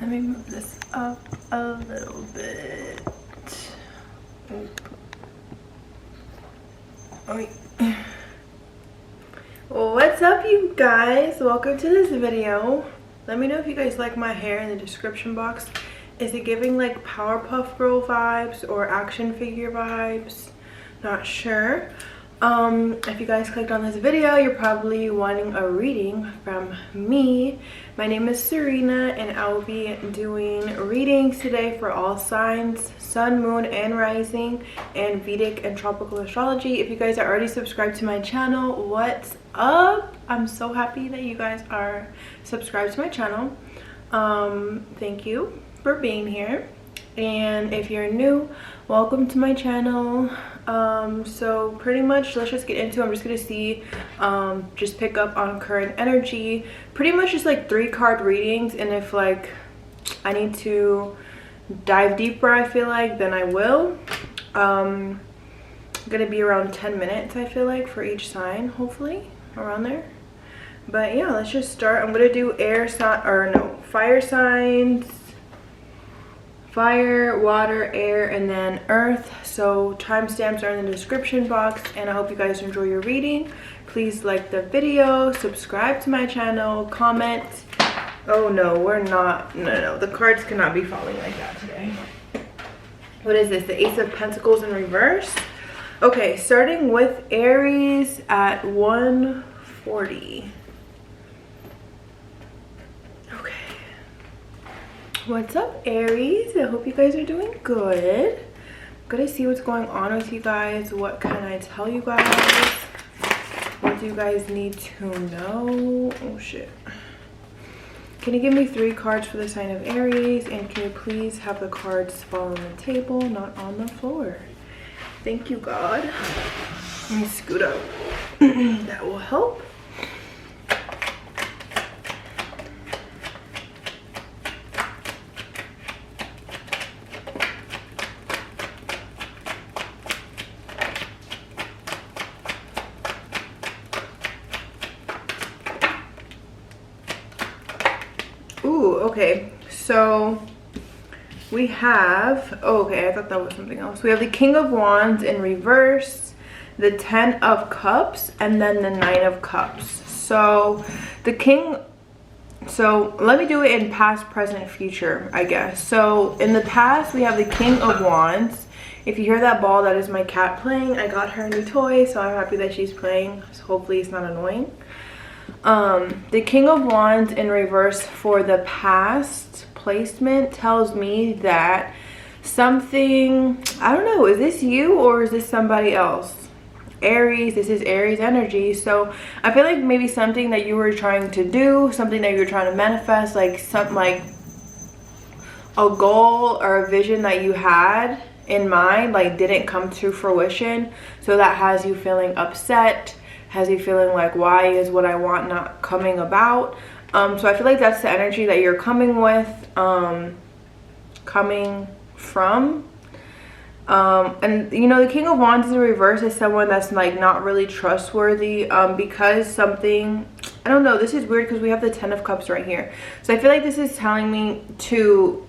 Let me move this up a little bit. Oh. What's up, you guys? Welcome to this video. Let me know if you guys like my hair in the description box. Is it giving like Powerpuff Girl vibes or action figure vibes? Not sure. If you guys clicked on this video, you're probably wanting a reading from me. My name is Serena and I will be doing readings today for all signs, sun, moon, and rising, and Vedic and tropical astrology. If you guys are already subscribed to my channel, what's up? I'm so happy that you guys are subscribed to my channel. Thank you for being here. And if you're new, welcome to my channel. So pretty much let's just get into it. I'm just gonna see, just pick up on current energy, pretty much just like 3-card readings, and if like I need to dive deeper, I feel like, then I will. Gonna be around 10 minutes, I feel like, for each sign, hopefully around there. But yeah, let's just start. I'm gonna do fire signs, fire, water, air, and then earth. So timestamps are in the description box, and I hope you guys enjoy your reading. Please like the video, subscribe to my channel, comment. Oh no, we're not, no, the cards cannot be falling like that today. What is this? The Ace of Pentacles in reverse. Okay, starting with Aries at 140. What's up, Aries? I hope you guys are doing good. I'm gonna see what's going on with you guys. What can I tell you guys? What do you guys need to know? Oh shit. Can you give me 3 cards for the sign of Aries? And can you please have the cards fall on the table, not on the floor? Thank you, God. Let me scoot up. That will help. Okay, so we have, oh, okay, I thought that was something else. We have the King of Wands in reverse, the 10 of Cups, and then the 9 of Cups. So the King, so let me do it in past, present, future, I guess. So in the past, we have the King of Wands. If you hear that ball, that is my cat playing. I got her a new toy, so I'm happy that she's playing. So hopefully it's not annoying. The King of Wands in reverse for the past placement tells me that something, I don't know, is this you or is this somebody else? Aries, this is Aries energy. So I feel like maybe something that you were trying to do, something that you were trying to manifest, like something like a goal or a vision that you had in mind, like didn't come to fruition. So that has you feeling upset, has you feeling like, why is what I want not coming about? So I feel like that's the energy that you're coming with, coming from. And you know, the King of Wands in reverse is someone that's like not really trustworthy, because something, I don't know, this is weird because we have the 10 of Cups right here. So I feel like this is telling me to,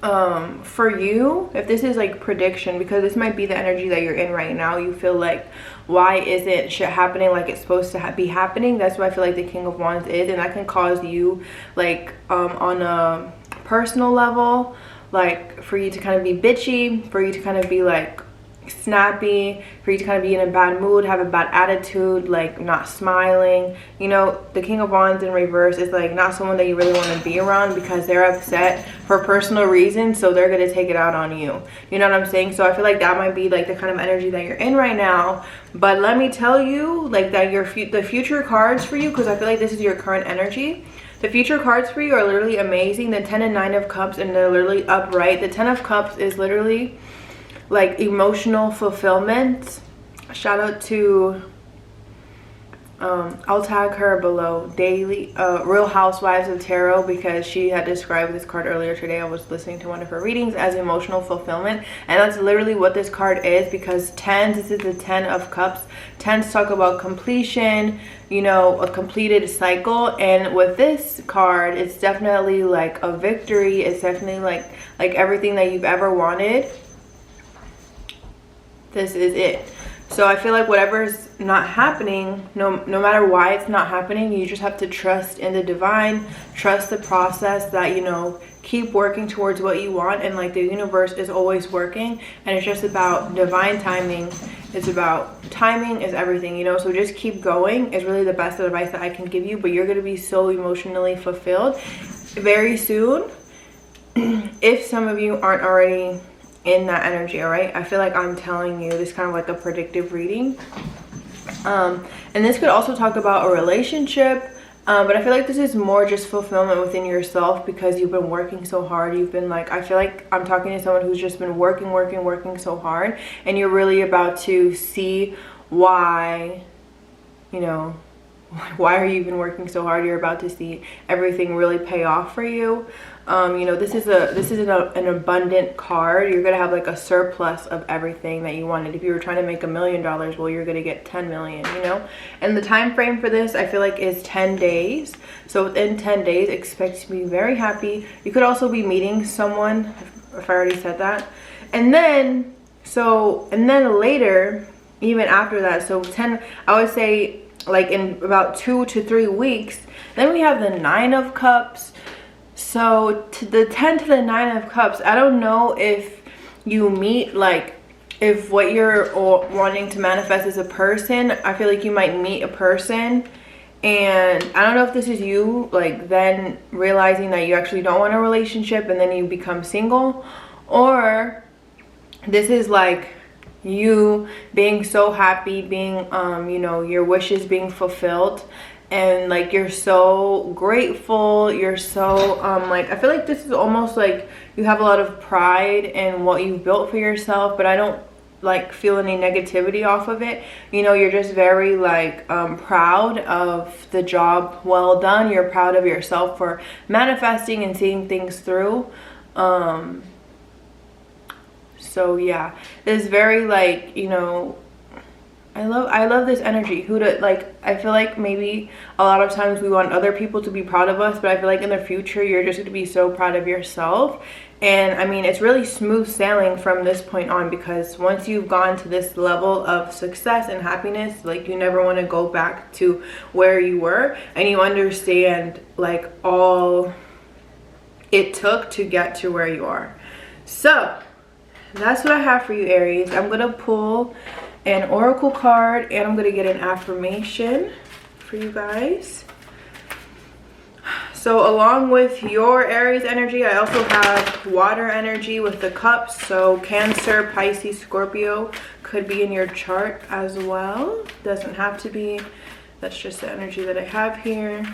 for you, if this is like prediction, because this might be the energy that you're in right now, you feel like, why isn't shit happening like it's supposed to be happening? That's what I feel like the King of Wands is, and that can cause you like on a personal level, like for you to kind of be bitchy, for you to kind of be like snappy, for you to kind of be in a bad mood, have a bad attitude, like not smiling. You know, the King of Wands in reverse is like not someone that you really want to be around because they're upset for personal reasons, so they're gonna take it out on you. You know what I'm saying? So I feel like that might be like the kind of energy that you're in right now. But let me tell you, like, that the future cards for you, because I feel like this is your current energy. The future cards for you are literally amazing. The 10 and 9 of Cups, and they're literally upright. The 10 of Cups is literally like emotional fulfillment. Shout out to I'll tag her below, daily Real Housewives of Tarot, because she had described this card earlier today. I was listening to one of her readings as emotional fulfillment, and that's literally what this card is, because tens, this is the 10 of cups. Tens talk about completion, you know, a completed cycle, and with this card it's definitely like a victory. It's definitely like everything that you've ever wanted, this is it. So I feel like whatever's not happening, no matter why it's not happening, you just have to trust in the divine, trust the process, that, you know, keep working towards what you want, and like the universe is always working, and it's just about divine timing. It's about timing is everything, you know. So just keep going is really the best advice that I can give you. But you're going to be so emotionally fulfilled very soon if some of you aren't already in that energy. All right, I feel like I'm telling you this kind of like a predictive reading, and this could also talk about a relationship, but I feel like this is more just fulfillment within yourself, because you've been working so hard. You've been like, I feel like I'm talking to someone who's just been working so hard, and you're really about to see why, you know, why are you even working so hard. You're about to see everything really pay off for you. You know, this is an abundant card. You're gonna have like a surplus of everything that you wanted. If you were trying to make $1 million, well, you're gonna get 10 million, you know. And the time frame for this, I feel like, is 10 days. So within 10 days, expect to be very happy. You could also be meeting someone, if I already said that. And then later, even after that, so 10, I would say like in about 2 to 3 weeks, then we have the 9 of cups. So to the 10 to the 9 of cups, I don't know if you meet, like, if what you're wanting to manifest is a person. I feel like you might meet a person, and I don't know if this is you, like, then realizing that you actually don't want a relationship and then you become single, or this is like you being so happy, being you know, your wishes being fulfilled, and like you're so grateful, you're so like, I feel like this is almost like you have a lot of pride in what you've built for yourself, but I don't like feel any negativity off of it. You know, you're just very like proud of the job well done. You're proud of yourself for manifesting and seeing things through. So yeah, it's very like, you know, I love this energy. I feel like maybe a lot of times we want other people to be proud of us, but I feel like in the future you're just going to be so proud of yourself. And I mean, it's really smooth sailing from this point on, because once you've gone to this level of success and happiness, like, you never want to go back to where you were, and you understand like all it took to get to where you are. So that's what I have for you, Aries. I'm going to pull an oracle card, and I'm going to get an affirmation for you guys. So along with your Aries energy, I also have water energy with the cups. So Cancer, Pisces, Scorpio could be in your chart as well. Doesn't have to be. That's just the energy that I have here.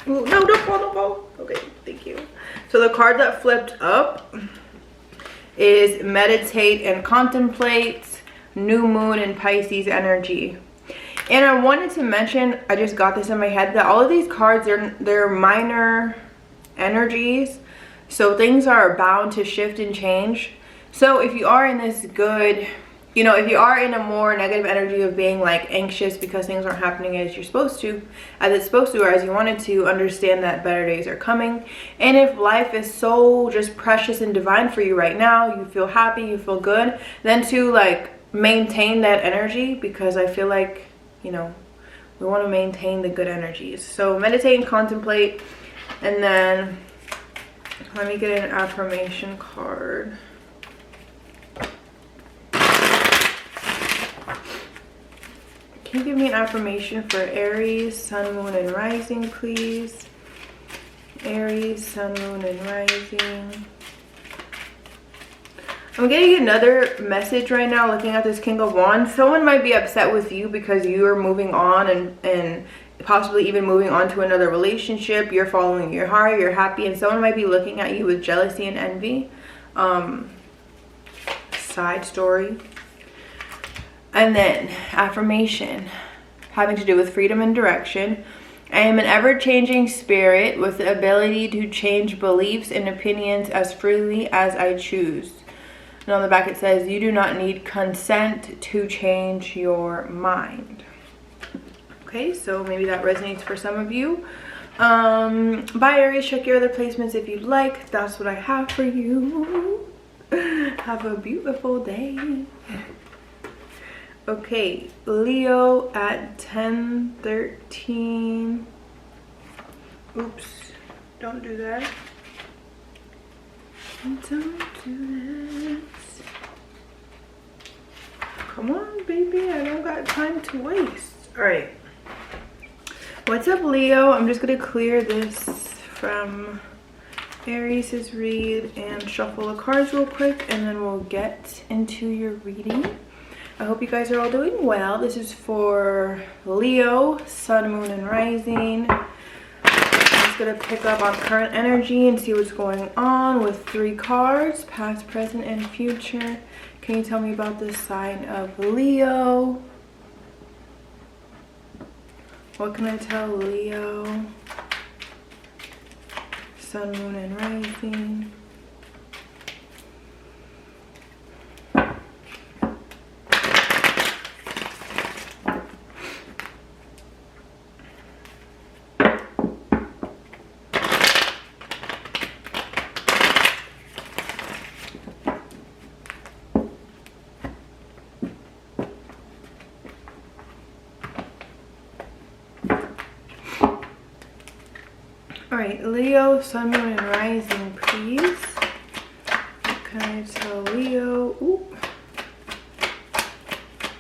Ooh, no, don't fall, don't fall. Okay, thank you. So the card that flipped up is meditate and contemplate, new moon and Pisces energy. And I wanted to mention, I just got this in my head, that all of these cards, they're minor energies, so things are bound to shift and change. So if you are in this good, you know, if you are in a more negative energy of being like anxious because things aren't happening as you're supposed to, as it's supposed to, or as you wanted to, understand that better days are coming. And if life is so just precious and divine for you right now, you feel happy, you feel good, then to like maintain that energy, because I feel like, you know, we want to maintain the good energies. So meditate and contemplate. And then let me get an affirmation card. Can you give me an affirmation for Aries, Sun, Moon, and Rising, please? Aries, Sun, Moon, and Rising. I'm getting another message right now looking at this King of Wands. Someone might be upset with you because you are moving on and possibly even moving on to another relationship. You're following your heart, you're happy, and someone might be looking at you with jealousy and envy. Side story. And then affirmation having to do with freedom and direction. I am an ever-changing spirit with the ability to change beliefs and opinions as freely as I choose. And on the back it says, you do not need consent to change your mind. Okay, so maybe that resonates for some of you. Bye Aries, check your other placements if you'd like. That's what I have for you. Have a beautiful day. Okay, Leo at 10:13. Oops, don't do that. Don't do this. Come on, baby, I don't got time to waste. All right. What's up, Leo? I'm just gonna clear this from Aries' read and shuffle the cards real quick, and then we'll get into your reading. I hope you guys are all doing well. This is for Leo, Sun, Moon, and Rising. I'm just gonna pick up on current energy and see what's going on with 3 cards, past, present, and future. Can you tell me about the sign of Leo? What can I tell Leo? Sun, Moon, and Rising. Alright, Leo, Sun, Moon, and Rising, please. What can I tell Leo? Ooh.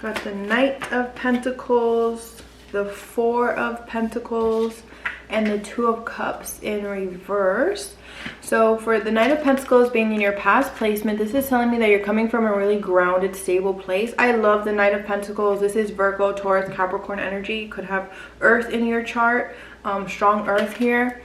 Got the Knight of Pentacles, the 4 of Pentacles, and the 2 of Cups in reverse. So for the Knight of Pentacles being in your past placement, this is telling me that you're coming from a really grounded, stable place. I love the Knight of Pentacles. This is Virgo, Taurus, Capricorn energy. You could have Earth in your chart, strong Earth here.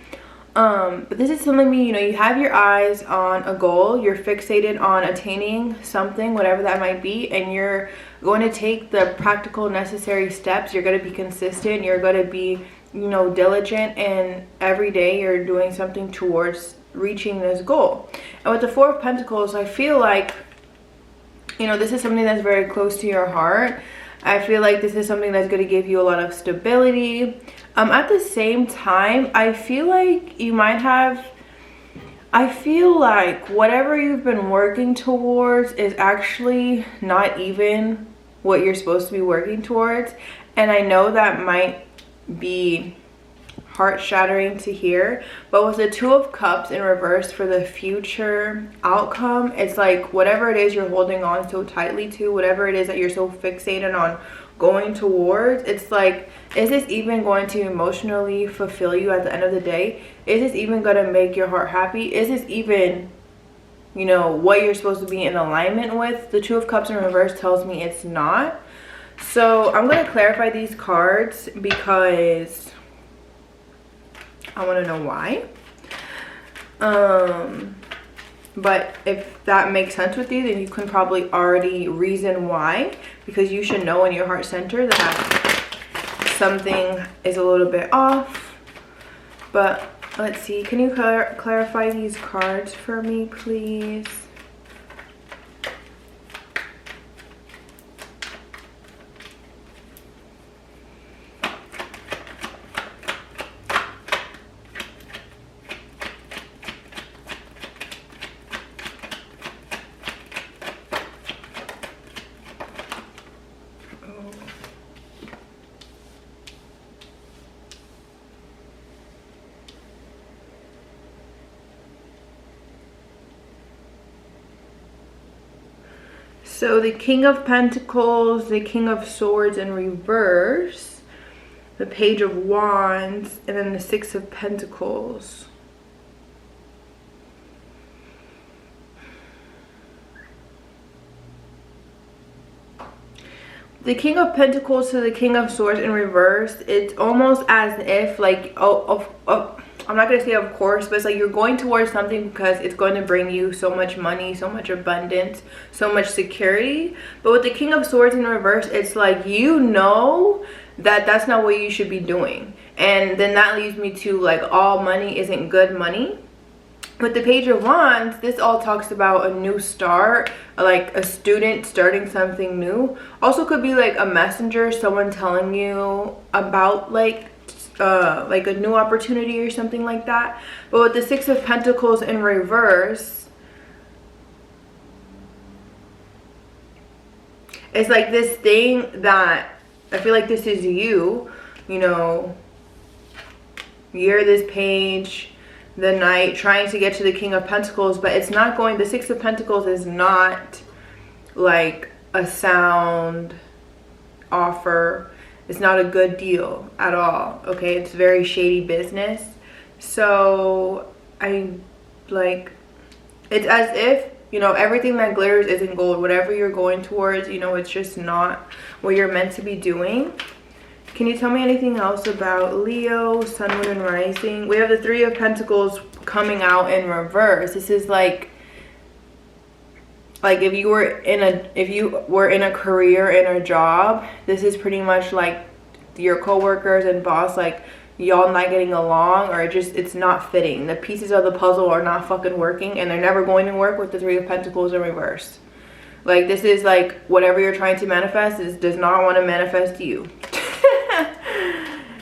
But this is telling me, you know, you have your eyes on a goal, you're fixated on attaining something, whatever that might be, and you're going to take the practical necessary steps. You're going to be consistent, you're going to be, you know, diligent, and every day you're doing something towards reaching this goal. And with the 4 of Pentacles, I feel like, you know, this is something that's very close to your heart. I feel like this is something that's going to give you a lot of stability. At the same time, I feel like you might have, I feel like whatever you've been working towards is actually not even what you're supposed to be working towards. And I know that might be heart-shattering to hear, but with the 2 of Cups in reverse for the future outcome, it's like whatever it is you're holding on so tightly to, whatever it is that you're so fixated on going towards, it's like, is this even going to emotionally fulfill you at the end of the day? Is this even going to make your heart happy? Is this even, you know, what you're supposed to be in alignment with? The 2 of Cups in reverse tells me it's not. So I'm going to clarify these cards because I want to know why. But if that makes sense with you, then you can probably already reason why, because you should know in your heart center that something is a little bit off. But let's see, can you clarify these cards for me, please? So the King of Pentacles, the King of Swords in reverse, the Page of Wands, and then the 6 of Pentacles. The King of Pentacles to the King of Swords in reverse, it's almost as if like, I'm not gonna say of course, but it's like you're going towards something because it's going to bring you so much money, so much abundance, so much security. But with the King of Swords in reverse, it's like, you know that that's not what you should be doing. And then that leads me to like, all money isn't good money. With the Page of Wands, this all talks about a new start, like a student starting something new. Also could be like a messenger, someone telling you about like a new opportunity or something like that. But with the Six of Pentacles in reverse, it's like this thing that I feel like this is you know, you're this Page, the Knight, trying to get to the King of Pentacles, but it's not going, the Six of Pentacles is not like a sound offer. It's not a good deal at all, okay? It's very shady business. So I like, it's as if, you know, everything that glitters isn't gold. Whatever you're going towards, you know, it's just not what you're meant to be doing. Can you tell me anything else about Leo, Sun, Moon, and Rising? We have the Three of Pentacles coming out in reverse. This is like if you were in a career, in a job, this is pretty much like your coworkers and boss, like y'all not getting along, or it's not fitting. The pieces of the puzzle are not fucking working, and they're never going to work with the Three of Pentacles in reverse. Like, this is like whatever you're trying to manifest does not want to manifest you.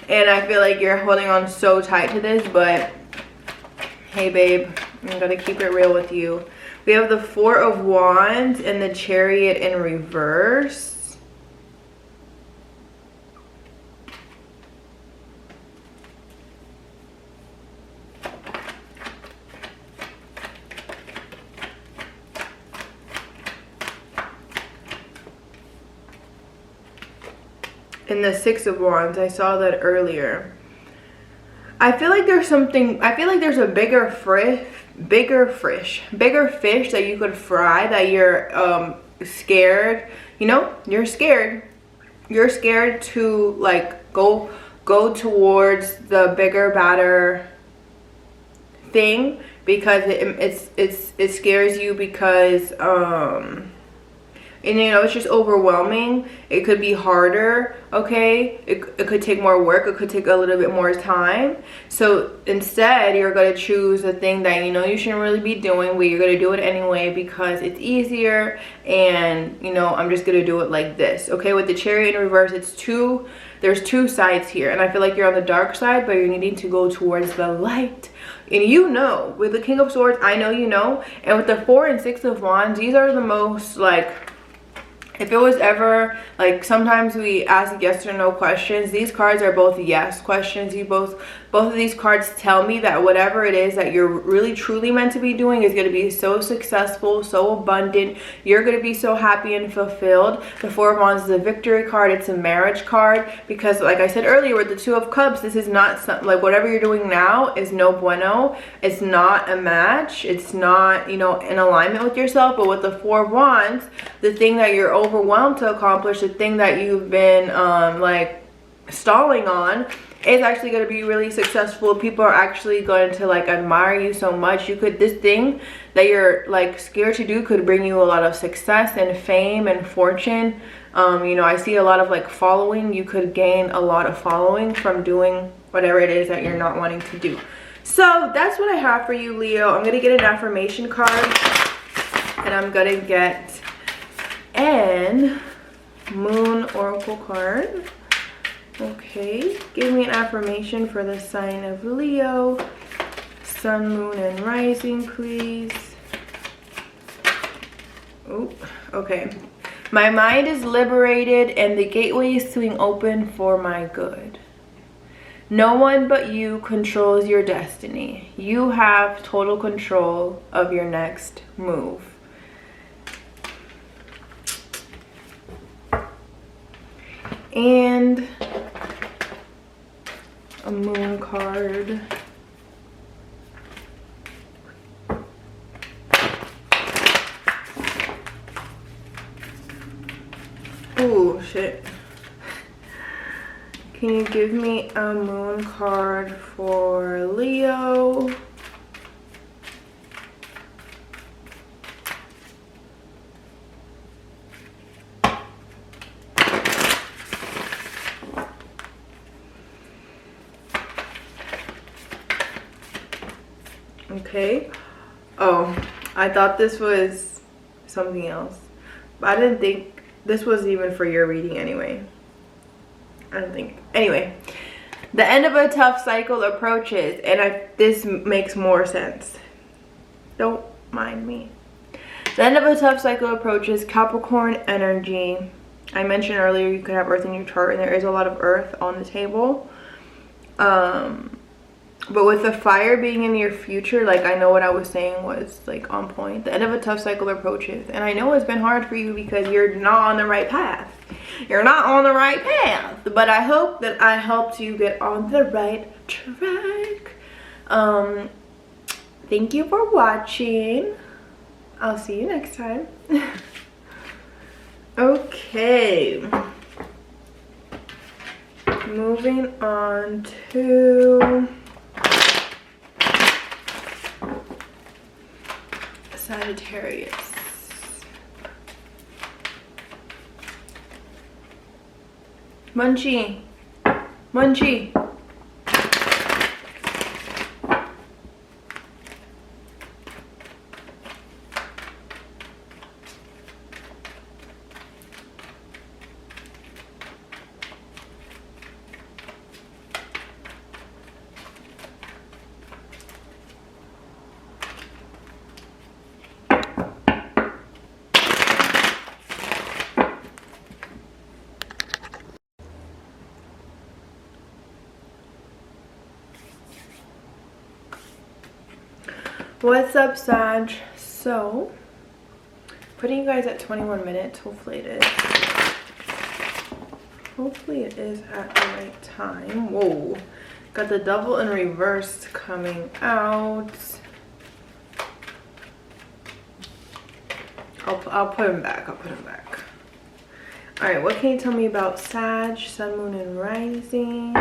And I feel like you're holding on so tight to this, but hey babe, I'm gonna keep it real with you. We have the Four of Wands and the Chariot in reverse. And the Six of Wands, I saw that earlier. I feel like there's something, I feel like there's a bigger fish that you could fry, that you're scared, you know, you're scared to like go towards the bigger, badder thing, because it scares you, because and you know, it's just overwhelming. It could be harder, okay? It could take more work. It could take a little bit more time. So instead, you're going to choose a thing that you know you shouldn't really be doing, but you're going to do it anyway because it's easier, and you know, I'm just going to do it like this, okay? With the Chariot in reverse, there's two sides here, and I feel like you're on the dark side, but you're needing to go towards the light. And you know, with the King of Swords, I know you know. And with the Four and Six of Wands, these are the most like, if it was ever like, sometimes we ask yes or no questions, these cards are both yes questions. Both of these cards tell me that whatever it is that you're really truly meant to be doing is going to be so successful, so abundant. You're going to be so happy and fulfilled. The Four of Wands is a victory card. It's a marriage card, because like I said earlier with the Two of Cups, this is not like whatever you're doing now is no bueno. It's not a match. It's not, you know, in alignment with yourself. But with the Four of Wands, the thing that you're overwhelmed to accomplish, the thing that you've been like stalling on, is actually going to be really successful. People are actually going to like admire you so much. This thing that you're like scared to do could bring you a lot of success and fame and fortune. You know, I see a lot of like following. You could gain a lot of following from doing whatever it is that you're not wanting to do. So that's what I have for you, Leo. I'm going to get an affirmation card, and I'm going to get an Moon Oracle card. Okay, give me an affirmation for the sign of Leo, Sun, Moon, and Rising, please. Oh, okay. My mind is liberated and the gateway is swing open for my good. No one but you controls your destiny. You have total control of your next move. And a Moon card. Ooh, shit. Can you give me a moon card for Leo? Okay. Oh, I thought this was something else, but I didn't think this was even for your reading anyway. I don't think. Anyway, the end of a tough cycle approaches, and this makes more sense. Don't mind me. The end of a tough cycle approaches. Capricorn energy. I mentioned earlier you could have Earth in your chart, and there is a lot of Earth on the table. But with the fire being in your future, like, I know what I was saying was like on point. The end of a tough cycle approaches, and I know it's been hard for you because you're not on the right path. You're not on the right path, but I hope that I helped you get on the right track. Thank you for watching. I'll see you next time. Okay, moving on to Sagittarius. Munchie, Munchie. What's up, Sag? So, putting you guys at 21 minutes. Hopefully it is. Hopefully it is at the right time. Whoa. Got the double in reverse coming out. I'll put him back. I'll put him back. Alright, what can you tell me about Sag, Sun, Moon, and Rising?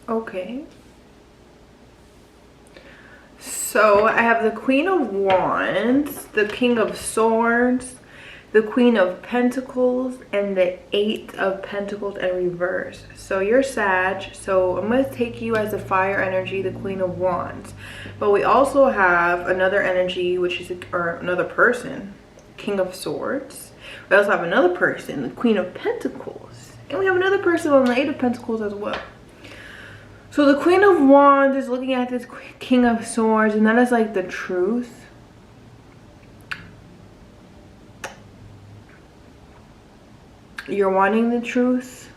Okay, so I have the Queen of Wands, the King of Swords, the Queen of Pentacles, and the Eight of Pentacles in reverse. So you're Sag, so I'm going to take you as a fire energy, the Queen of Wands. But we also have another energy, which is, or another person, King of Swords. We also have another person, the Queen of Pentacles. And we have another person on the Eight of Pentacles as well. So the Queen of Wands is looking at this King of Swords, and that is like the truth. You're wanting the truth.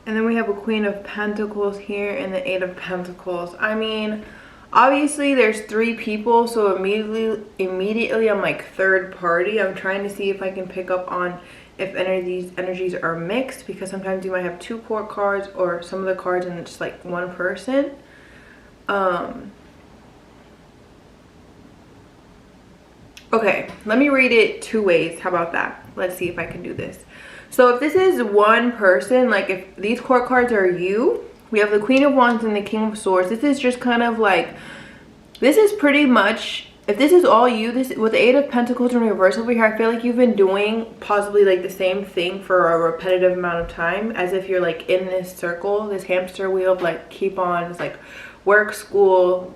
And then we have a Queen of Pentacles here and the Eight of Pentacles. I mean, obviously there's three people, so immediately I'm like third party. I'm trying to see if I can pick up on if any of these energies are mixed, because sometimes you might have two court cards or some of the cards and it's like one person. Okay, let me read it two ways. How about that? Let's see if I can do this. So if this is one person, like if these court cards are you, we have the Queen of Wands and the King of Swords. This is just kind of like, this is pretty much, if this is all you, this with the Eight of Pentacles in reverse over here, I feel like you've been doing possibly like the same thing for a repetitive amount of time, as if you're like in this circle, this hamster wheel of like keep on. It's like work, school,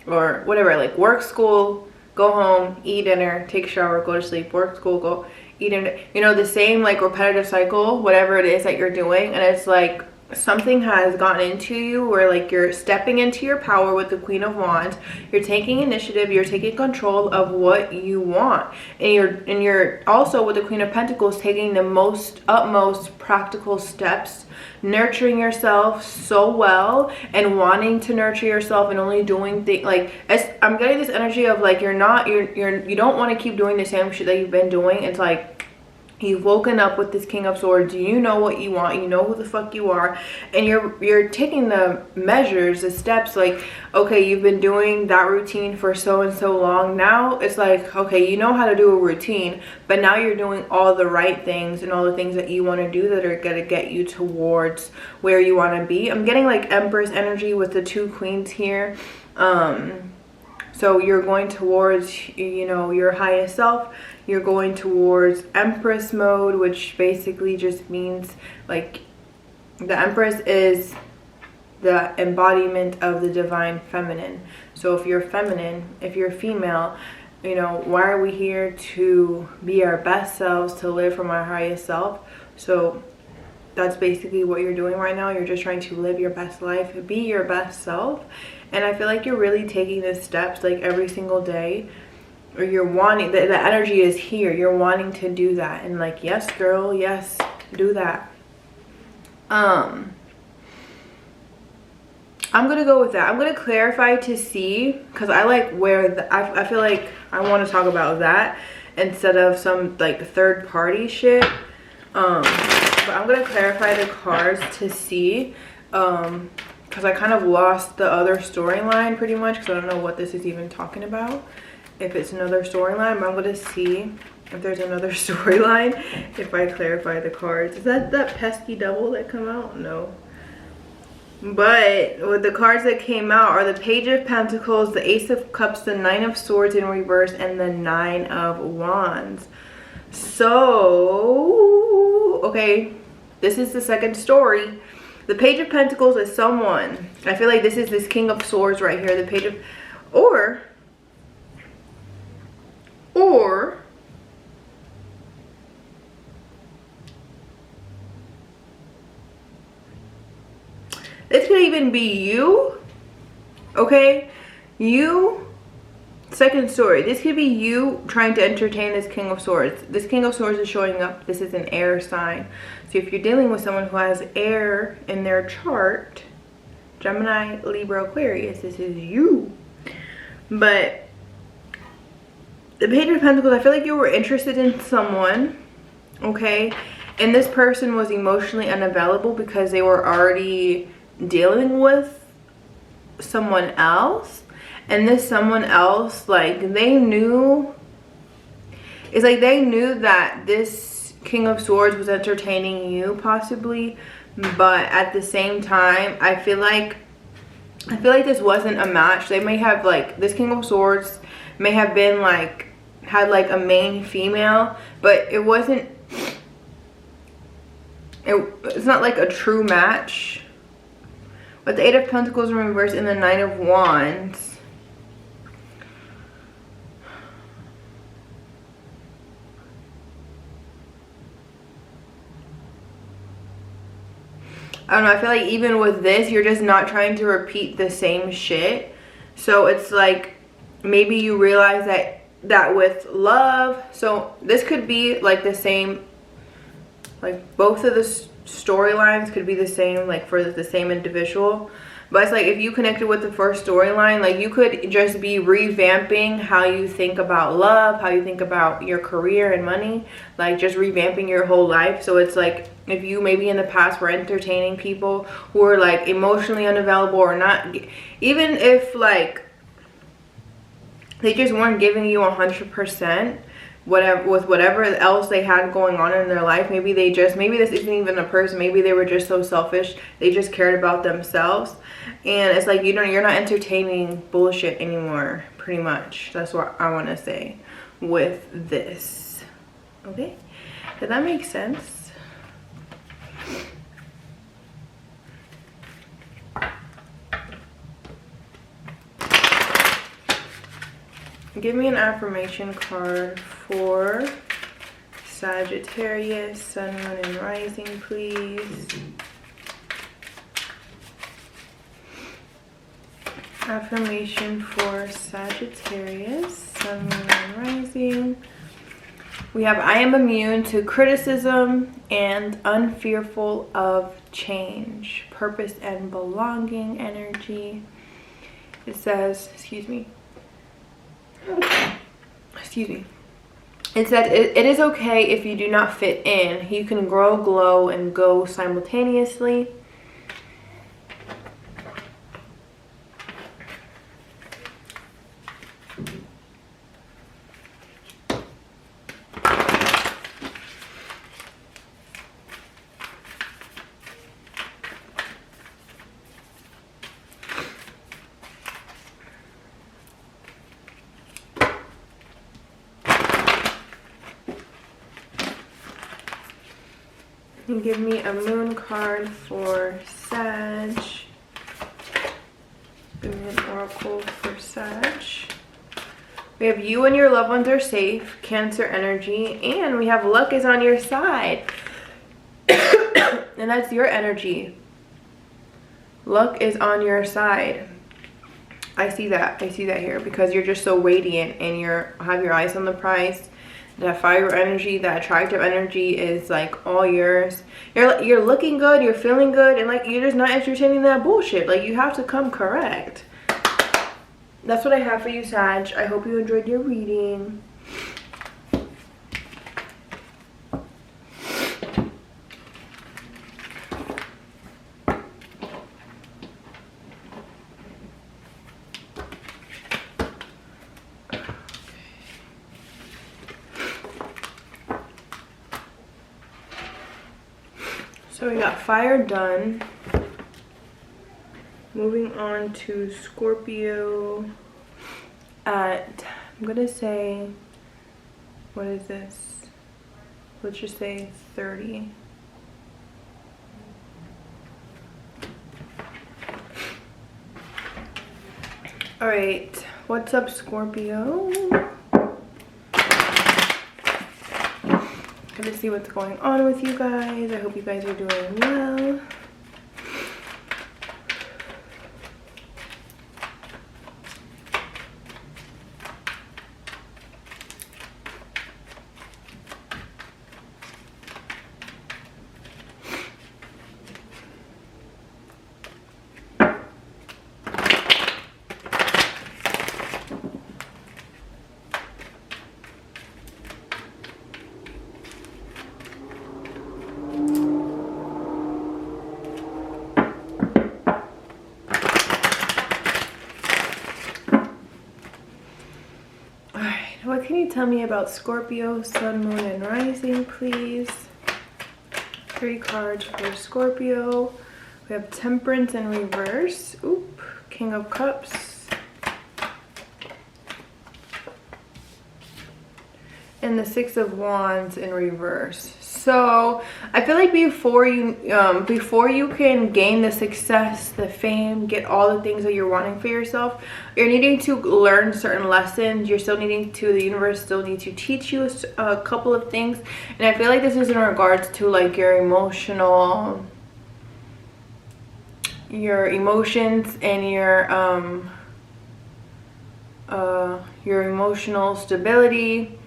or whatever, like work, school, go home, eat dinner, take a shower, go to sleep, work, school, go eat dinner. You know, the same like repetitive cycle, whatever it is that you're doing. And it's like something has gotten into you where like you're stepping into your power with the Queen of Wands. You're taking initiative, you're taking control of what you want, and you're also with the Queen of Pentacles taking the utmost practical steps, nurturing yourself so well and wanting to nurture yourself and only doing things like, I'm getting this energy of like you don't want to keep doing the same shit that you've been doing. It's like you've woken up with this King of Swords. You know what you want, you know who the fuck you are, and you're taking the measures, the steps. Like, okay, you've been doing that routine for so and so long. Now it's like, okay, you know how to do a routine, but now you're doing all the right things and all the things that you want to do that are gonna get you towards where you want to be. I'm getting like Empress energy with the 2 queens here. So you're going towards, you know, your highest self. You're going towards Empress mode, which basically just means like the Empress is the embodiment of the divine feminine. So if you're feminine, if you're female, you know, why are we here? To be our best selves, to live from our highest self. So that's basically what you're doing right now. You're just trying to live your best life, be your best self. And I feel like you're really taking the steps like every single day, or you're wanting, the energy is here, you're wanting to do that. And like, yes girl, yes, do that. I'm gonna go with that. I'm gonna clarify to see, because I like where I feel like I want to talk about that instead of some like third party shit. But I'm gonna clarify the cards to see, because I kind of lost the other storyline pretty much, because I don't know what this is even talking about, if it's another storyline. But I'm gonna see if there's another storyline if I clarify the cards. Is that pesky double that come out? No. But with the cards that came out are the Page of Pentacles, the Ace of Cups, the 9 of Swords in reverse, and the 9 of Wands. So, okay, this is the second story. The Page of Pentacles is someone. I feel like this is this King of Swords right here. The Page of, or this could even be you. Okay, you. Second story, this could be you trying to entertain this King of Swords. This King of Swords is showing up. This is an air sign. So if you're dealing with someone who has air in their chart, Gemini, Libra, Aquarius, this is you. But the Page of Pentacles, I feel like you were interested in someone, okay? And this person was emotionally unavailable because they were already dealing with someone else. And this someone else, like, they knew, it's like they knew that this King of Swords was entertaining you possibly, but at the same time, I feel like this wasn't a match. They may have, like, this King of Swords may have been like, had like a main female, but it wasn't, it's not like a true match. With the 8 of Pentacles in reverse and the 9 of Wands, I don't know, I feel like even with this, you're just not trying to repeat the same shit. So it's like, maybe you realize that with love, so this could be like the same, like both of the storylines could be the same, like for the same individual. But it's like if you connected with the first storyline, like you could just be revamping how you think about love, how you think about your career and money, like just revamping your whole life. So it's like if you maybe in the past were entertaining people who are like emotionally unavailable or not, even if like they just weren't giving you 100%, whatever else they had going on in their life, maybe this isn't even a person, maybe they were just so selfish, they just cared about themselves. And it's like you're not entertaining bullshit anymore, pretty much. That's what I want to say with this. Okay, does that make sense? Give me an affirmation card for Sagittarius, Sun, Moon, and Rising, please. Affirmation for Sagittarius, Sun, Moon, and Rising. We have, I am immune to criticism and unfearful of change. Purpose and belonging energy. It says, excuse me. It said, it is okay if you do not fit in. You can grow, glow, and go simultaneously. And give me a moon card for Sag. Give me an oracle for Sag. We have you and your loved ones are safe, Cancer energy, and we have luck is on your side. And that's your energy. Luck is on your side. I see that here because you're just so radiant and have your eyes on the prize. That fire energy, that attractive energy is like all yours. You're looking good, you're feeling good, and like you're just not entertaining that bullshit. Like you have to come correct. That's what I have for you, Sag. I hope you enjoyed your reading. So we got fire done. Moving on to Scorpio at, I'm gonna say, what is this? Let's just say 30. All right, what's up, Scorpio? Gonna see what's going on with you guys. I hope you guys are doing well. What can you tell me about Scorpio, Sun, Moon, and Rising, please? 3 cards for Scorpio. We have Temperance in reverse. Oop. King of Cups. And the 6 of Wands in reverse. So I feel like before you can gain the success, the fame, get all the things that you're wanting for yourself, you're needing to learn certain lessons. You're still needing to, the universe still needs to teach you a couple of things. And I feel like this is in regards to like your emotions and your emotional stability,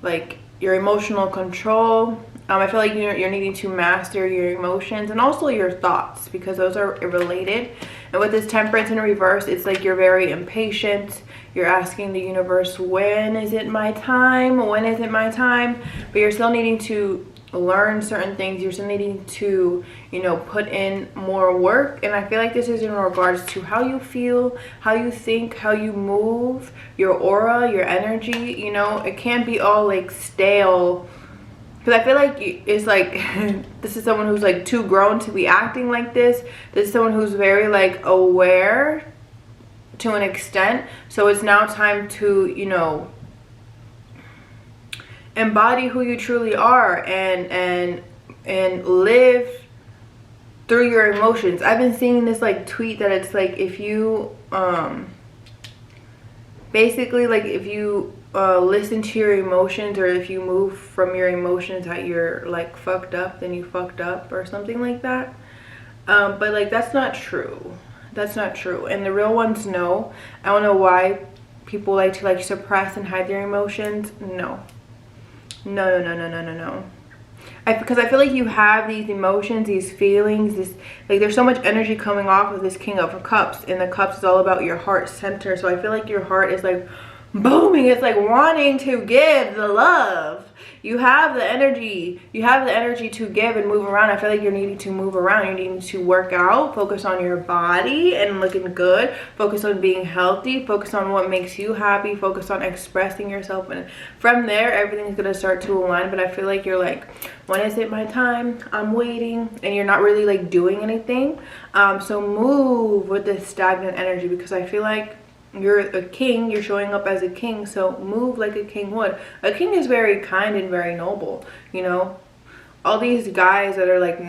like your emotional control. I feel like you're needing to master your emotions and also your thoughts, because those are related. And with this Temperance in reverse, it's like you're very impatient. You're asking the universe, when is it my time? When is it my time? But you're still needing to learn certain things. You're still needing to, put in more work. And I feel like this is in regards to how you feel, how you think, how you move, your aura, your energy. It can't be all like stale. Because I feel like it's like, this is someone who's like too grown to be acting like this. This is someone who's very like aware to an extent. So it's now time to, embody who you truly are and live through your emotions. I've been seeing this like tweet that it's like, if you, basically like if you listen to your emotions, or if you move from your emotions that you're like fucked up, then you fucked up or something like that. But like that's not true. That's not true. And the real ones know. I don't know why people like to like suppress and hide their emotions. No. No, no, no, no, no, no, no. Because I feel like you have these emotions, these feelings, this, like there's so much energy coming off of this King of Cups, and the Cups is all about your heart center. So I feel like your heart is like booming. It's like wanting to give the love. You have the energy. You have the energy to give and move around. I feel like you're needing to move around. You're needing to work out, focus on your body and looking good, focus on being healthy, focus on what makes you happy, focus on expressing yourself, and from there everything's gonna start to align. But I feel like you're like, when is it my time? I'm waiting, and you're not really like doing anything. So move with this stagnant energy, because I feel like you're a king. You're showing up as a king, so move like a king would. A king is very kind and very noble, you know. All these guys that are like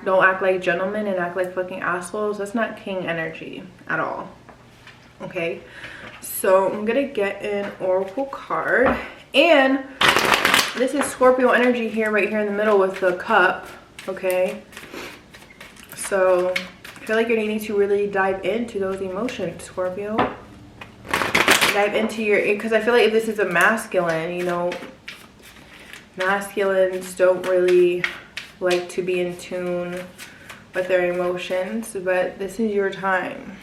don't act like gentlemen and act like fucking assholes, that's not king energy at all. Okay, so I'm gonna get an oracle card, and this is Scorpio energy here, right here in the middle with the cup. Okay, so I feel like you're needing to really dive into those emotions, Scorpio. Dive into your, because I feel like if this is a masculine, you know, masculines don't really like to be in tune with their emotions, but this is your time.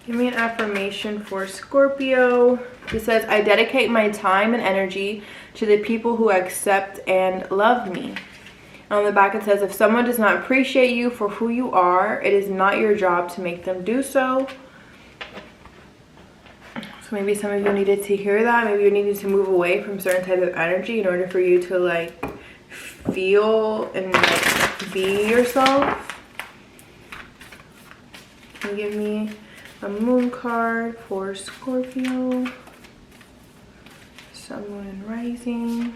Give me an affirmation for Scorpio. It says, I dedicate my time and energy to the people who accept and love me. And on the back it says, if someone does not appreciate you for who you are, it is not your job to make them do so. So maybe some of you needed to hear that. Maybe you needed to move away from certain type of energy in order for you to like feel and like be yourself. Can you give me a moon card for Scorpio? Sun, moon, and rising.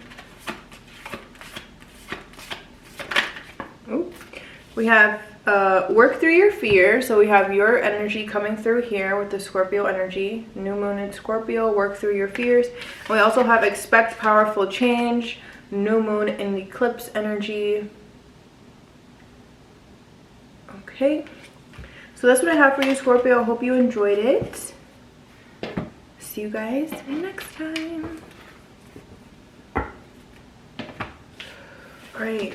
Ooh. We have work through your fear. So we have your energy coming through here with the Scorpio energy. New moon in Scorpio, work through your fears. And we also have expect powerful change. New moon in the eclipse energy. Okay. So that's what I have for you, Scorpio. I hope you enjoyed it. See you guys next time. All right.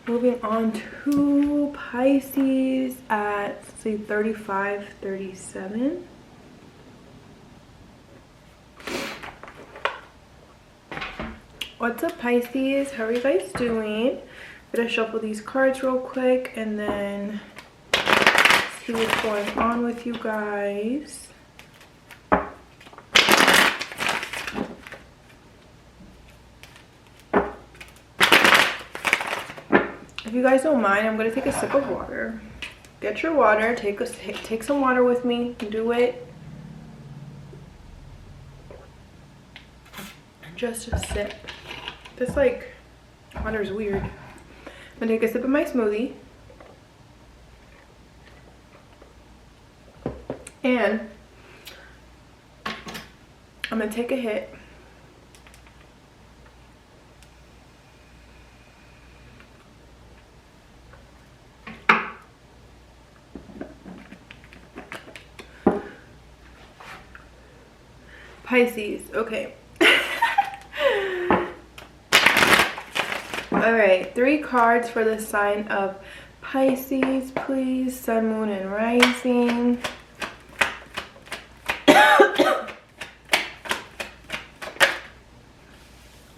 Moving on to Pisces at, say, 35, 37. What's up, Pisces? How are you guys doing? I'm gonna shuffle these cards real quick and then see what's going on with you guys. If you guys don't mind, I'm gonna take a sip of water. Get your water. Take some water with me. Do it. Just a sip. This like water is weird. I'm gonna take a sip of my smoothie. And I'm gonna take a hit. Pisces, okay. All right, 3 cards for the sign of Pisces, please. Sun, moon, and rising.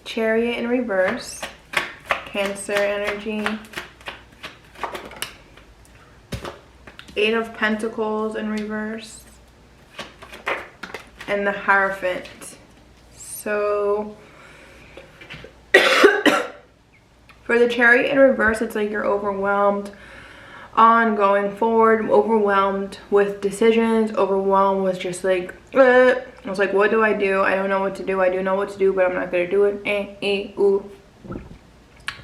Chariot in reverse. Cancer energy. 8 of Pentacles in reverse. And the Hierophant. So for the Chariot in reverse, it's like you're overwhelmed on going forward, overwhelmed with decisions, overwhelmed with just like I was like, what do? I don't know what to do. I do know what to do, but I'm not gonna do it. Ooh.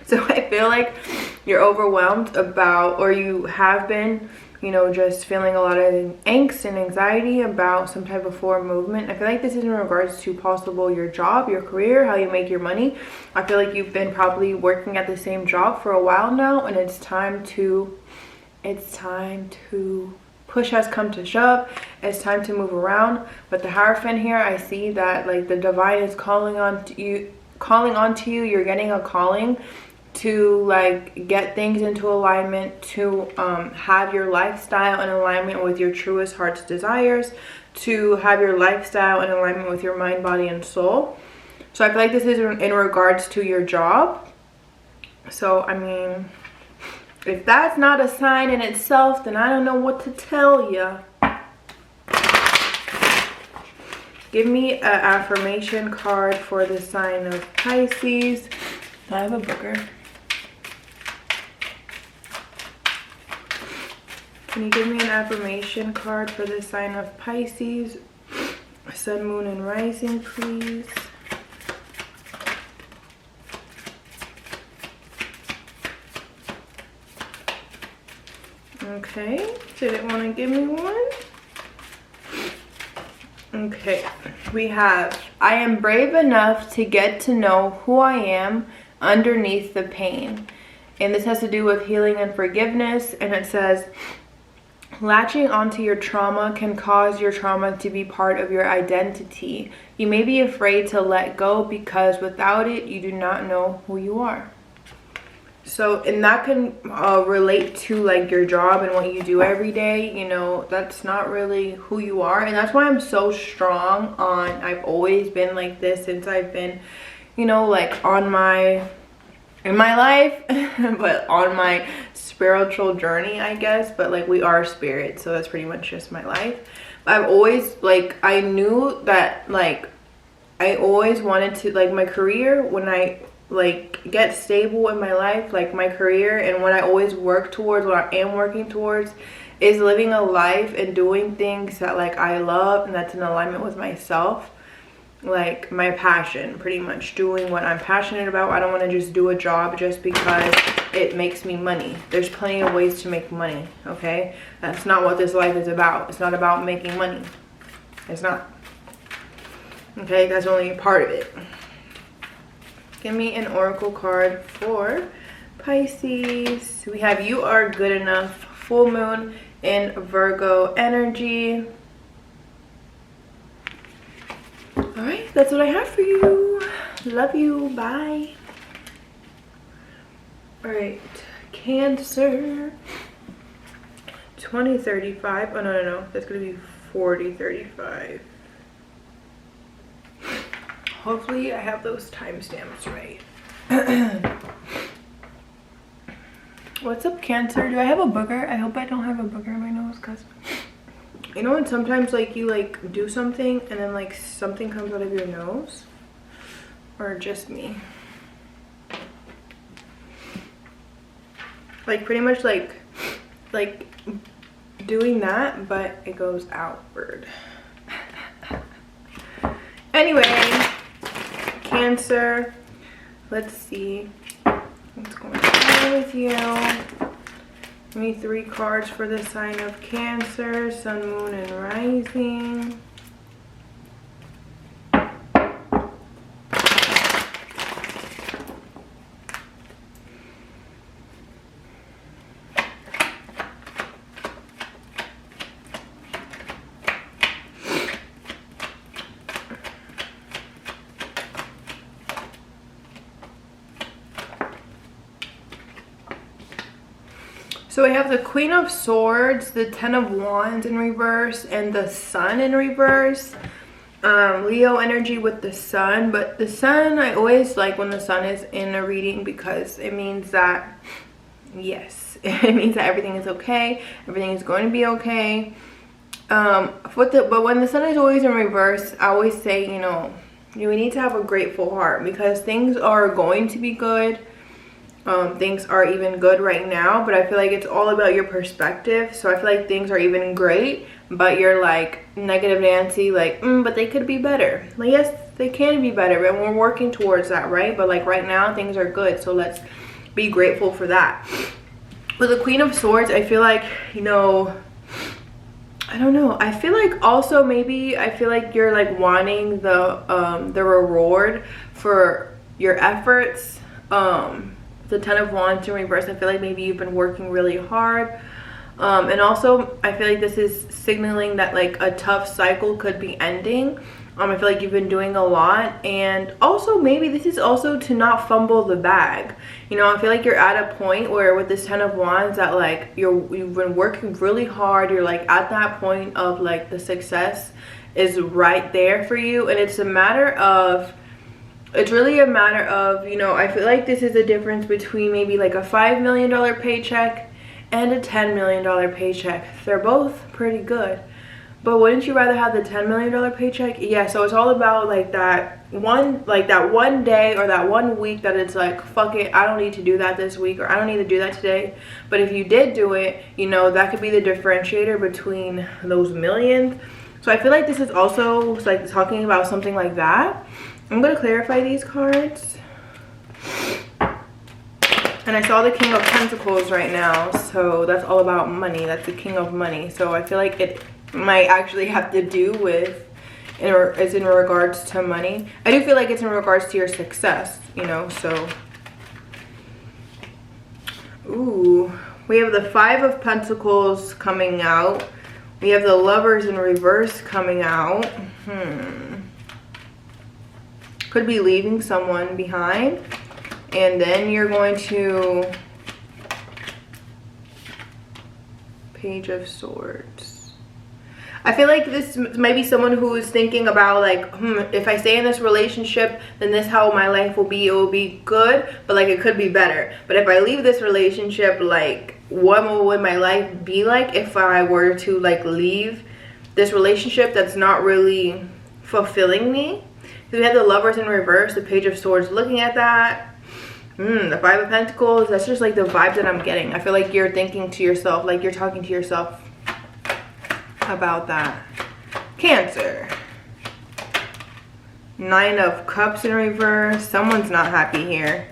So I feel like you're overwhelmed about, or you have been you know, just feeling a lot of angst and anxiety about some type of forward movement. I feel like this is in regards to possible your job, your career, how you make your money. I feel like you've been probably working at the same job for a while now, and it's time to push has come to shove. It's time to move around. But the Hierophant here, I see that like the divine is calling on to you. You're getting a calling to like get things into alignment, to have your lifestyle in alignment with your truest heart's desires, to have your lifestyle in alignment with your mind, body, and soul. So I feel like this is in regards to your job. So I mean, if that's not a sign in itself, then I don't know what to tell you. Give me an affirmation card for the sign of Pisces. I have a booger. Can you give me an affirmation card for the sign of Pisces? Sun, moon, and rising, please. Okay, didn't want to give me one. Okay, we have, I am brave enough to get to know who I am underneath the pain. And this has to do with healing and forgiveness. And it says, latching onto your trauma can cause your trauma to be part of your identity. You may be afraid to let go because without it, you do not know who you are. So, and that can relate to like your job and what you do every day. You know, that's not really who you are. And that's why I'm so strong on, I've always been like this since I've been, you know, like in my life, but on my spiritual journey, I guess. But like, we are spirit, so that's pretty much just my life. I've always, like, I knew that, like, I always wanted to, like, my career, when I like get stable in my life, like my career, and what I always work towards, what I am working towards, is living a life and doing things that like I love and that's in alignment with myself. Like my passion, pretty much doing what I'm passionate about. I don't want to just do a job just because it makes me money. There's plenty of ways to make money, okay? That's not what this life is about. It's not about making money. It's not. Okay, that's only a part of it. Give me an oracle card for Pisces. We have you are good enough, full moon in Virgo energy. All right, that's what I have for you. Love you. Bye. All right, Cancer. 2035. Oh, no. That's going to be 4035. Hopefully I have those timestamps right. What's up, Cancer? Do I have a booger? I hope I don't have a booger in my nose, because you know when sometimes like you like do something and then like something comes out of your nose? Or just me? Like pretty much like doing that, but it goes outward. Anyway, Cancer, let's see what's going on with you. Give me 3 cards for the sign of Cancer, Sun, Moon, and Rising. So we have the Queen of Swords, the 10 of Wands in reverse, and the Sun in reverse. Leo energy with the Sun. But the Sun, I always like when the Sun is in a reading because it means that, yes, it means that everything is okay. Everything is going to be okay. But when the Sun is always in reverse, I always say, you know, we need to have a grateful heart because things are going to be good. Things are even good right now, but I feel like it's all about your perspective. So I feel like things are even great, but you're like negative Nancy, like but they could be better. Like, yes, they can be better, and we're working towards that, right? But like right now things are good, so let's be grateful for that. With the Queen of Swords, I feel like, you know, I don't know. I feel like also maybe I feel like you're like wanting the reward for your efforts. The Ten of Wands in reverse, I feel like maybe you've been working really hard. And also I feel like this is signaling that like a tough cycle could be ending. I feel like you've been doing a lot, and also maybe this is also to not fumble the bag. You know, I feel like you're at a point where with this Ten of Wands that like you've been working really hard. You're like at that point of like the success is right there for you, and it's really a matter of, you know, I feel like this is a difference between maybe like a $5 million paycheck and a $10 million paycheck. They're both pretty good. But wouldn't you rather have the $10 million paycheck? Yeah, so it's all about like that one day or that 1 week that it's like, fuck it, I don't need to do that this week, or I don't need to do that today. But if you did do it, you know, that could be the differentiator between those millions. So I feel like this is also like talking about something like that. I'm going to clarify these cards. And I saw the King of Pentacles right now, so that's all about money. That's the King of Money. So I feel like it might actually have to do with, or is in regards to money. I do feel like it's in regards to your success, you know. So ooh, we have the Five of Pentacles coming out. We have the Lovers in reverse coming out. Could be leaving someone behind, and then you're going to Page of Swords. I feel like this might be someone who is thinking about like, if I stay in this relationship, then this how my life will be. It will be good, but like it could be better. But if I leave this relationship, like what would my life be like if I were to like leave this relationship that's not really fulfilling me? We had the Lovers in reverse, the Page of Swords looking at that. The Five of Pentacles, that's just like the vibe that I'm getting. I feel like you're thinking to yourself, like you're talking to yourself about that. Cancer. Nine of Cups in reverse. Someone's not happy here.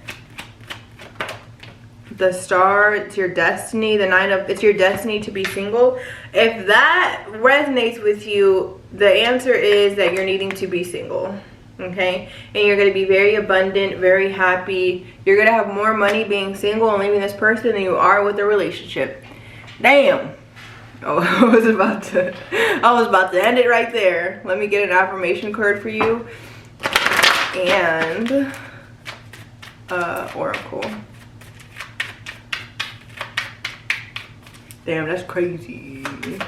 The Star, it's your destiny. The Nine of, it's your destiny to be single. If that resonates with you, the answer is that you're needing to be single. Okay, and you're going to be very abundant, very happy. You're going to have more money being single and leaving this person than you are with a relationship. Damn. Oh, I was about to end it right there. Let me get an affirmation card for you. And Oracle. Damn, that's crazy. Can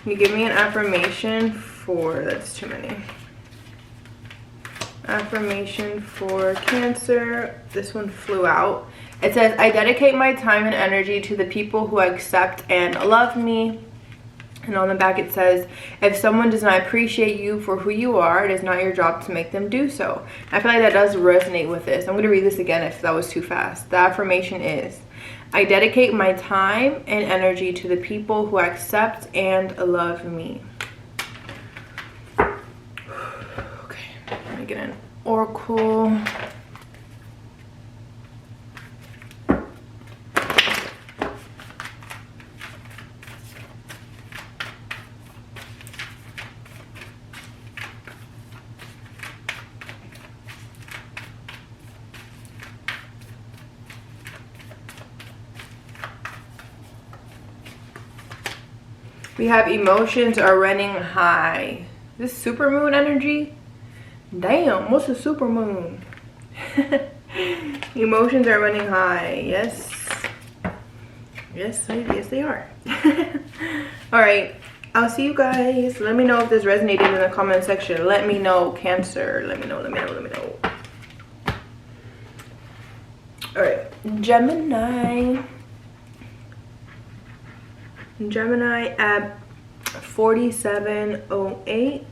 you give me an affirmation for, that's too many. Affirmation for Cancer. This one flew out. It says, I dedicate my time and energy to the people who accept and love me. And on the back it says, if someone does not appreciate you for who you are, it is not your job to make them do so. I feel like that does resonate with this. I'm going to read this again if that was too fast. The affirmation is, I dedicate my time and energy to the people who accept and love me. Okay, let me get an oracle. We have emotions are running high. This supermoon energy? Damn, what's a supermoon? Emotions are running high. Yes. Yes, they are. Alright, I'll see you guys. Let me know if this resonated in the comment section. Let me know, Cancer. Let me know. Alright, Gemini at 4708.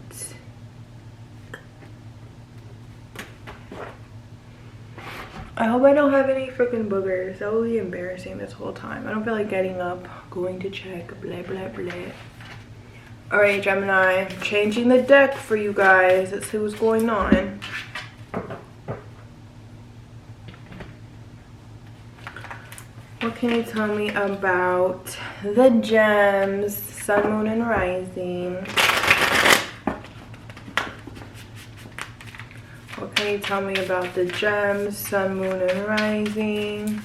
I hope I don't have any freaking boogers. That will be embarrassing this whole time. I don't feel like getting up, going to check, blah blah blah. Alright, Gemini, I'm changing the deck for you guys. Let's see what's going on. What can you tell me about the gems, sun, moon, and rising? What can you tell me about the gems, sun, moon, and rising?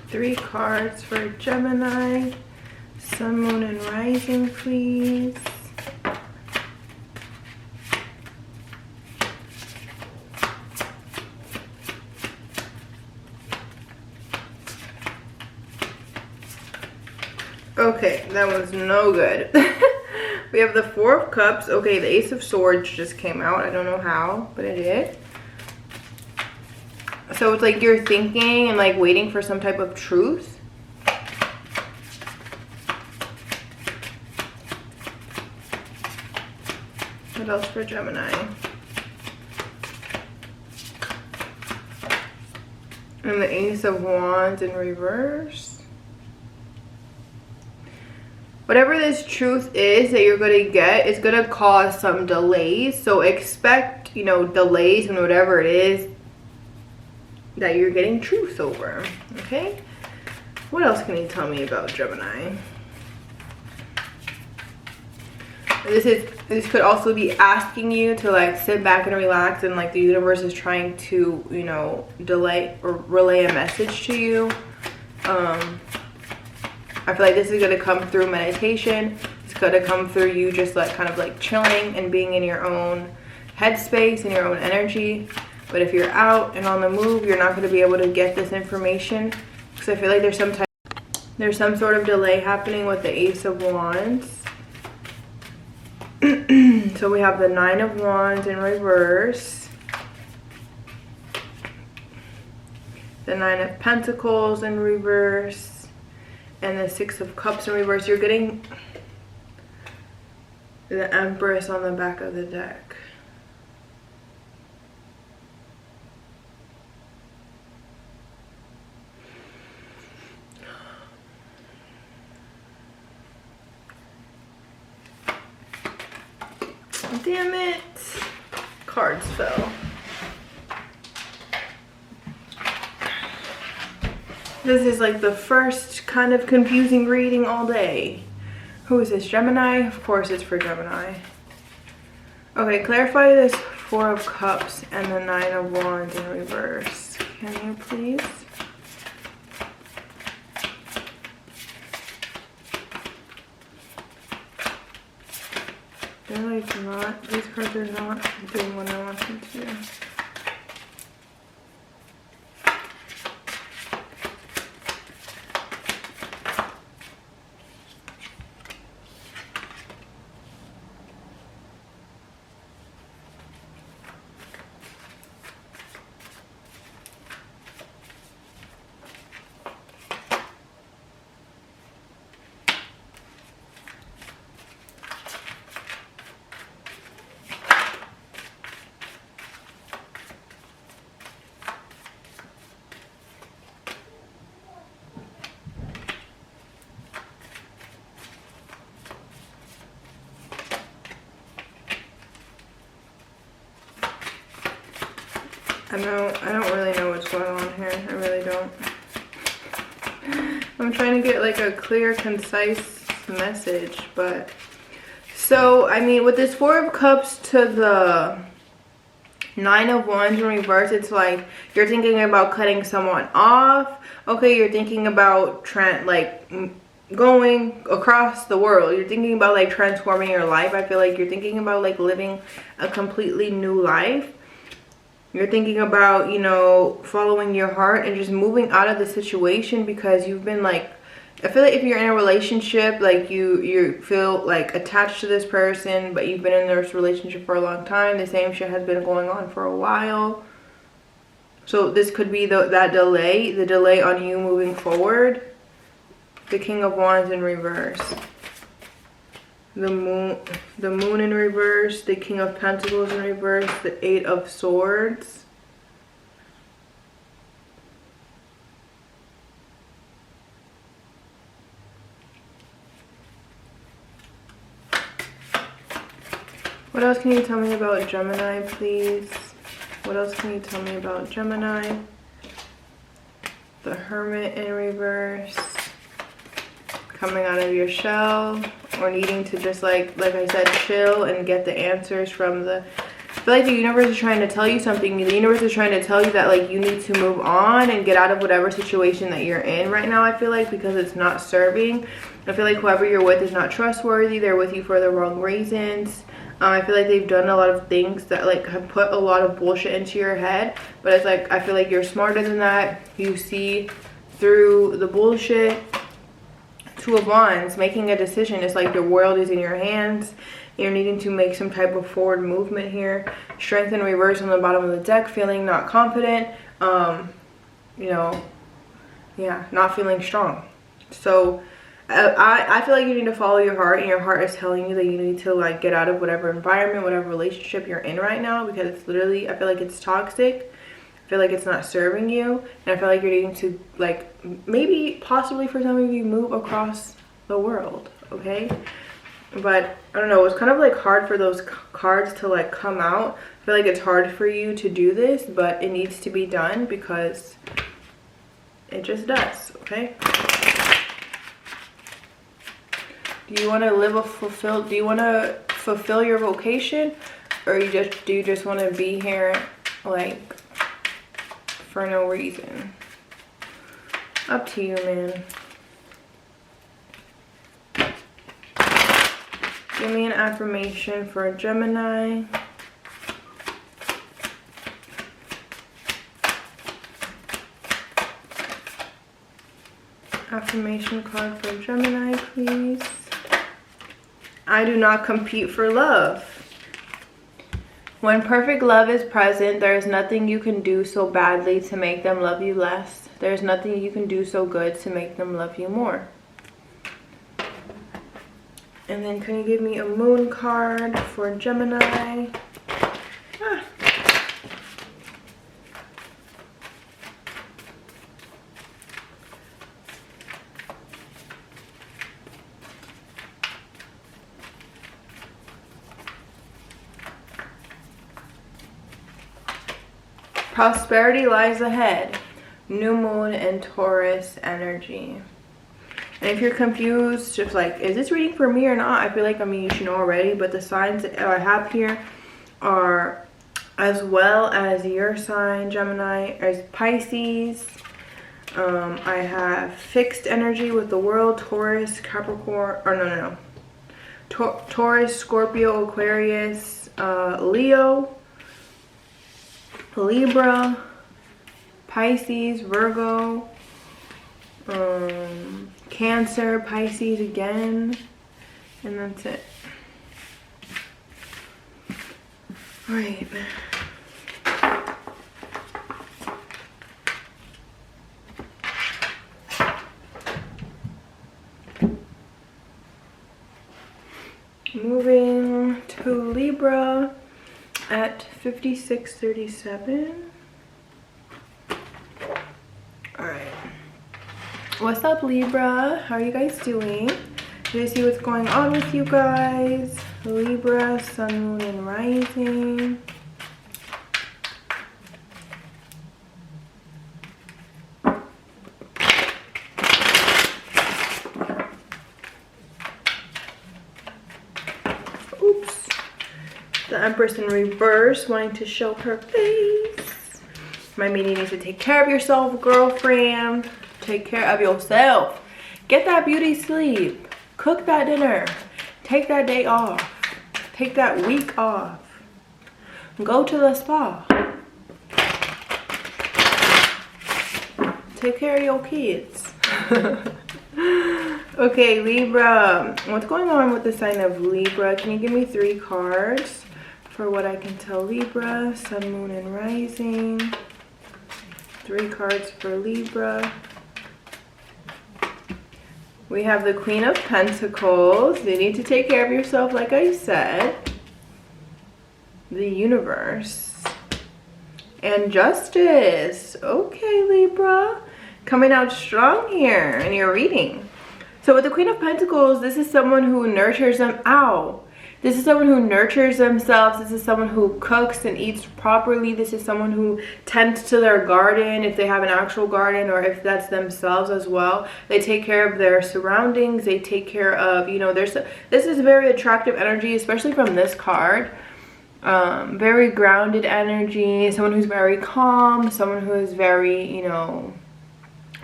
Three cards for Gemini, sun, moon, and rising, please. Okay, that was no good. We have the Four of Cups. Okay, the Ace of Swords just came out. I don't know how, but it did. So it's like you're thinking and like waiting for some type of truth. What else for Gemini? And the Ace of Wands in reverse. Whatever this truth is that you're going to get, it's going to cause some delays. So expect, you know, delays in whatever it is that you're getting truth over. Okay, what else can you tell me about Gemini? This could also be asking you to like sit back and relax, and like the universe is trying to, you know, delay or relay a message to you. I feel like this is going to come through meditation. It's going to come through you just like kind of like chilling and being in your own headspace and your own energy. But if you're out and on the move, you're not going to be able to get this information, because I feel like there's some sort of delay happening with the Ace of Wands. So we have the Nine of Wands in reverse, the Nine of Pentacles in reverse, and the Six of Cups in reverse. You're getting the Empress on the back of the deck. Damn it. Cards fell. This is like the first kind of confusing reading all day. Who is this? Gemini? Of course it's for Gemini. Okay, clarify this Four of Cups and the Nine of Wands in reverse. Can you please? They're like not, these cards are not doing what I want them to do. I don't really know what's going on here. I really don't. I'm trying to get like a clear, concise message, but so I mean with this Four of Cups to the Nine of Wands in reverse, it's like you're thinking about cutting someone off. Okay, you're thinking about going across the world. You're thinking about like transforming your life. I feel like you're thinking about like living a completely new life. You're thinking about, you know, following your heart and just moving out of the situation, because you've been like I feel like if you're in a relationship, like you feel like attached to this person, but you've been in this relationship for a long time, the same shit has been going on for a while. So this could be that delay, the delay on you moving forward. The King of Wands in reverse. The moon in reverse, the King of Pentacles in reverse, the Eight of Swords. What else can you tell me about Gemini, please? What else can you tell me about Gemini? The Hermit in reverse. Coming out of your shell, or needing to just like I said, chill and get the answers from the... I feel like the universe is trying to tell you something. The universe is trying to tell you that like you need to move on and get out of whatever situation that you're in right now, I feel like, because it's not serving. I feel like whoever you're with is not trustworthy. They're with you for the wrong reasons. I feel like they've done a lot of things that like have put a lot of bullshit into your head, but it's like I feel like you're smarter than that. You see through the bullshit. Two of Wands, making a decision. It's like the world is in your hands. You're needing to make some type of forward movement here. Strength in reverse on the bottom of the deck, feeling not confident. You know, yeah, not feeling strong. So I feel like you need to follow your heart, and your heart is telling you that you need to like get out of whatever environment, whatever relationship you're in right now, because it's literally, I feel like it's toxic. I feel like it's not serving you, and I feel like you're needing to like maybe possibly for some of you move across the world, okay? But I don't know, it's kind of like hard for those cards to like come out. I feel like it's hard for you to do this, but it needs to be done because it just does, okay? Do you want to live a fulfilled, do you want to fulfill your vocation, or do you just want to be here like for no reason? Up to you, man. Give me an affirmation for Gemini. Affirmation card for Gemini, please. I do not compete for love. When perfect love is present, there is nothing you can do so badly to make them love you less. There is nothing you can do so good to make them love you more. And then can you give me a moon card for Gemini? Ah. Prosperity lies ahead. New moon and Taurus energy. And if you're confused, just like, is this reading for me or not? I feel like, I mean, you should know already, but the signs that I have here are as well as your sign, Gemini, as Pisces. I have fixed energy with the world, Taurus, Capricorn, or no. Taurus, Scorpio, Aquarius, Leo, Libra, Pisces, Virgo, Cancer, Pisces again, and that's it. All right. Moving to Libra at 56:37. All right. What's up, Libra? How are you guys doing? Do you see what's going on with you guys? Libra, sun, moon, and rising. Oops. The Empress in reverse, wanting to show her face. My meaning is to take care of yourself, girlfriend. Take care of yourself. Get that beauty sleep. Cook that dinner. Take that day off. Take that week off. Go to the spa. Take care of your kids. Okay, Libra. What's going on with the sign of Libra? Can you give me 3 cards for what I can tell Libra? Sun, Moon, and Rising. 3 cards for Libra. We have the Queen of Pentacles. You need to take care of yourself, like I said. The Universe. And Justice. Okay, Libra. Coming out strong here in your reading. So with the Queen of Pentacles, this is someone who nurtures them. Ow. This is someone who nurtures themselves. This is someone who cooks and eats properly. This is someone who tends to their garden, if they have an actual garden, or if that's themselves as well. They take care of their surroundings. They take care of, you know, this is very attractive energy, especially from this card. Very grounded energy. Someone who's very calm. Someone who is very, you know,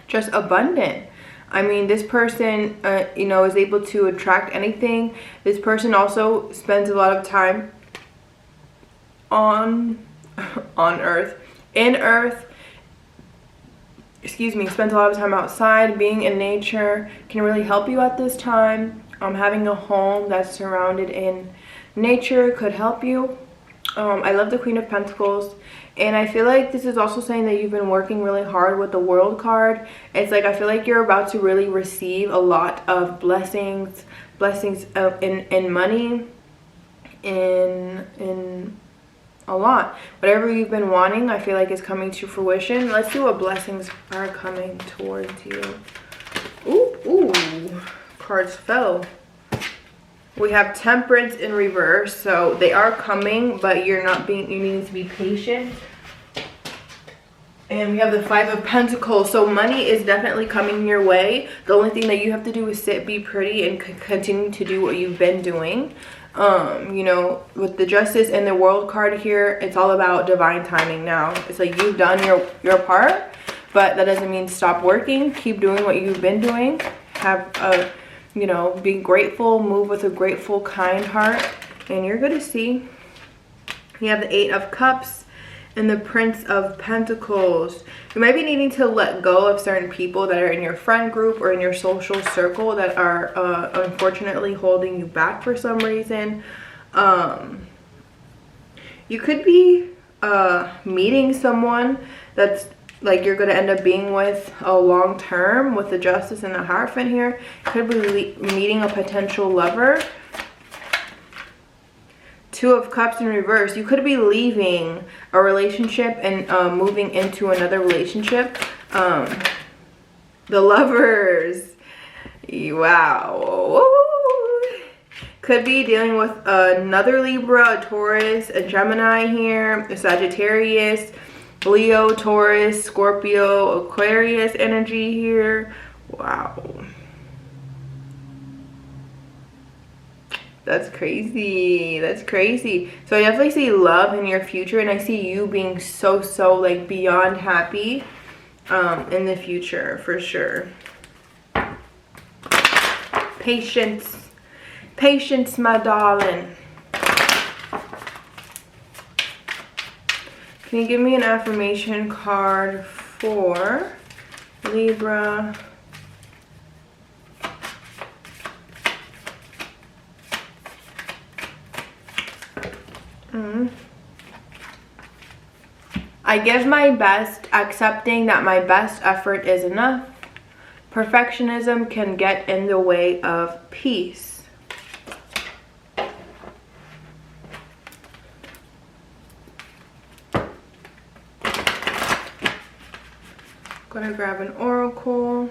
just abundant. I mean, this person, you know, is able to attract anything. This person also spends a lot of time on Earth, excuse me, spends a lot of time outside, being in nature, can really help you at this time. Having a home that's surrounded in nature could help you. I love the Queen of Pentacles. And I feel like this is also saying that you've been working really hard with the World card. It's like I feel like you're about to really receive a lot of blessings in money, in a lot. Whatever you've been wanting, I feel like is coming to fruition. Let's see what blessings are coming towards you. Ooh, cards fell. We have Temperance in reverse, so they are coming, but you need to be patient. And we have the Five of Pentacles, so money is definitely coming your way. The only thing that you have to do is sit, be pretty, and continue to do what you've been doing. You know, with the Justice and the World card here, it's all about divine timing now. It's like you've done your part, but that doesn't mean stop working. Keep doing what you've been doing. Have a, you know, be grateful, move with a grateful, kind heart, and you're going to see. You have the Eight of Cups and the Prince of Pentacles. You might be needing to let go of certain people that are in your friend group or in your social circle that are unfortunately holding you back for some reason. You could be meeting someone that's like you're going to end up being with a long term with the Justice and the Hierophant here. Could be meeting a potential lover. Two of Cups in reverse. You could be leaving a relationship and moving into another relationship. The Lovers. Wow. Could be dealing with another Libra, a Taurus, a Gemini here, a Sagittarius, Leo, Taurus, Scorpio, Aquarius energy here. Wow. That's crazy. That's crazy. So I definitely see love in your future, and I see you being so like beyond happy in the future for sure. Patience. Patience, my darling. Can you give me an affirmation card for Libra? I give my best, accepting that my best effort is enough. Perfectionism can get in the way of peace. Gonna grab an oracle.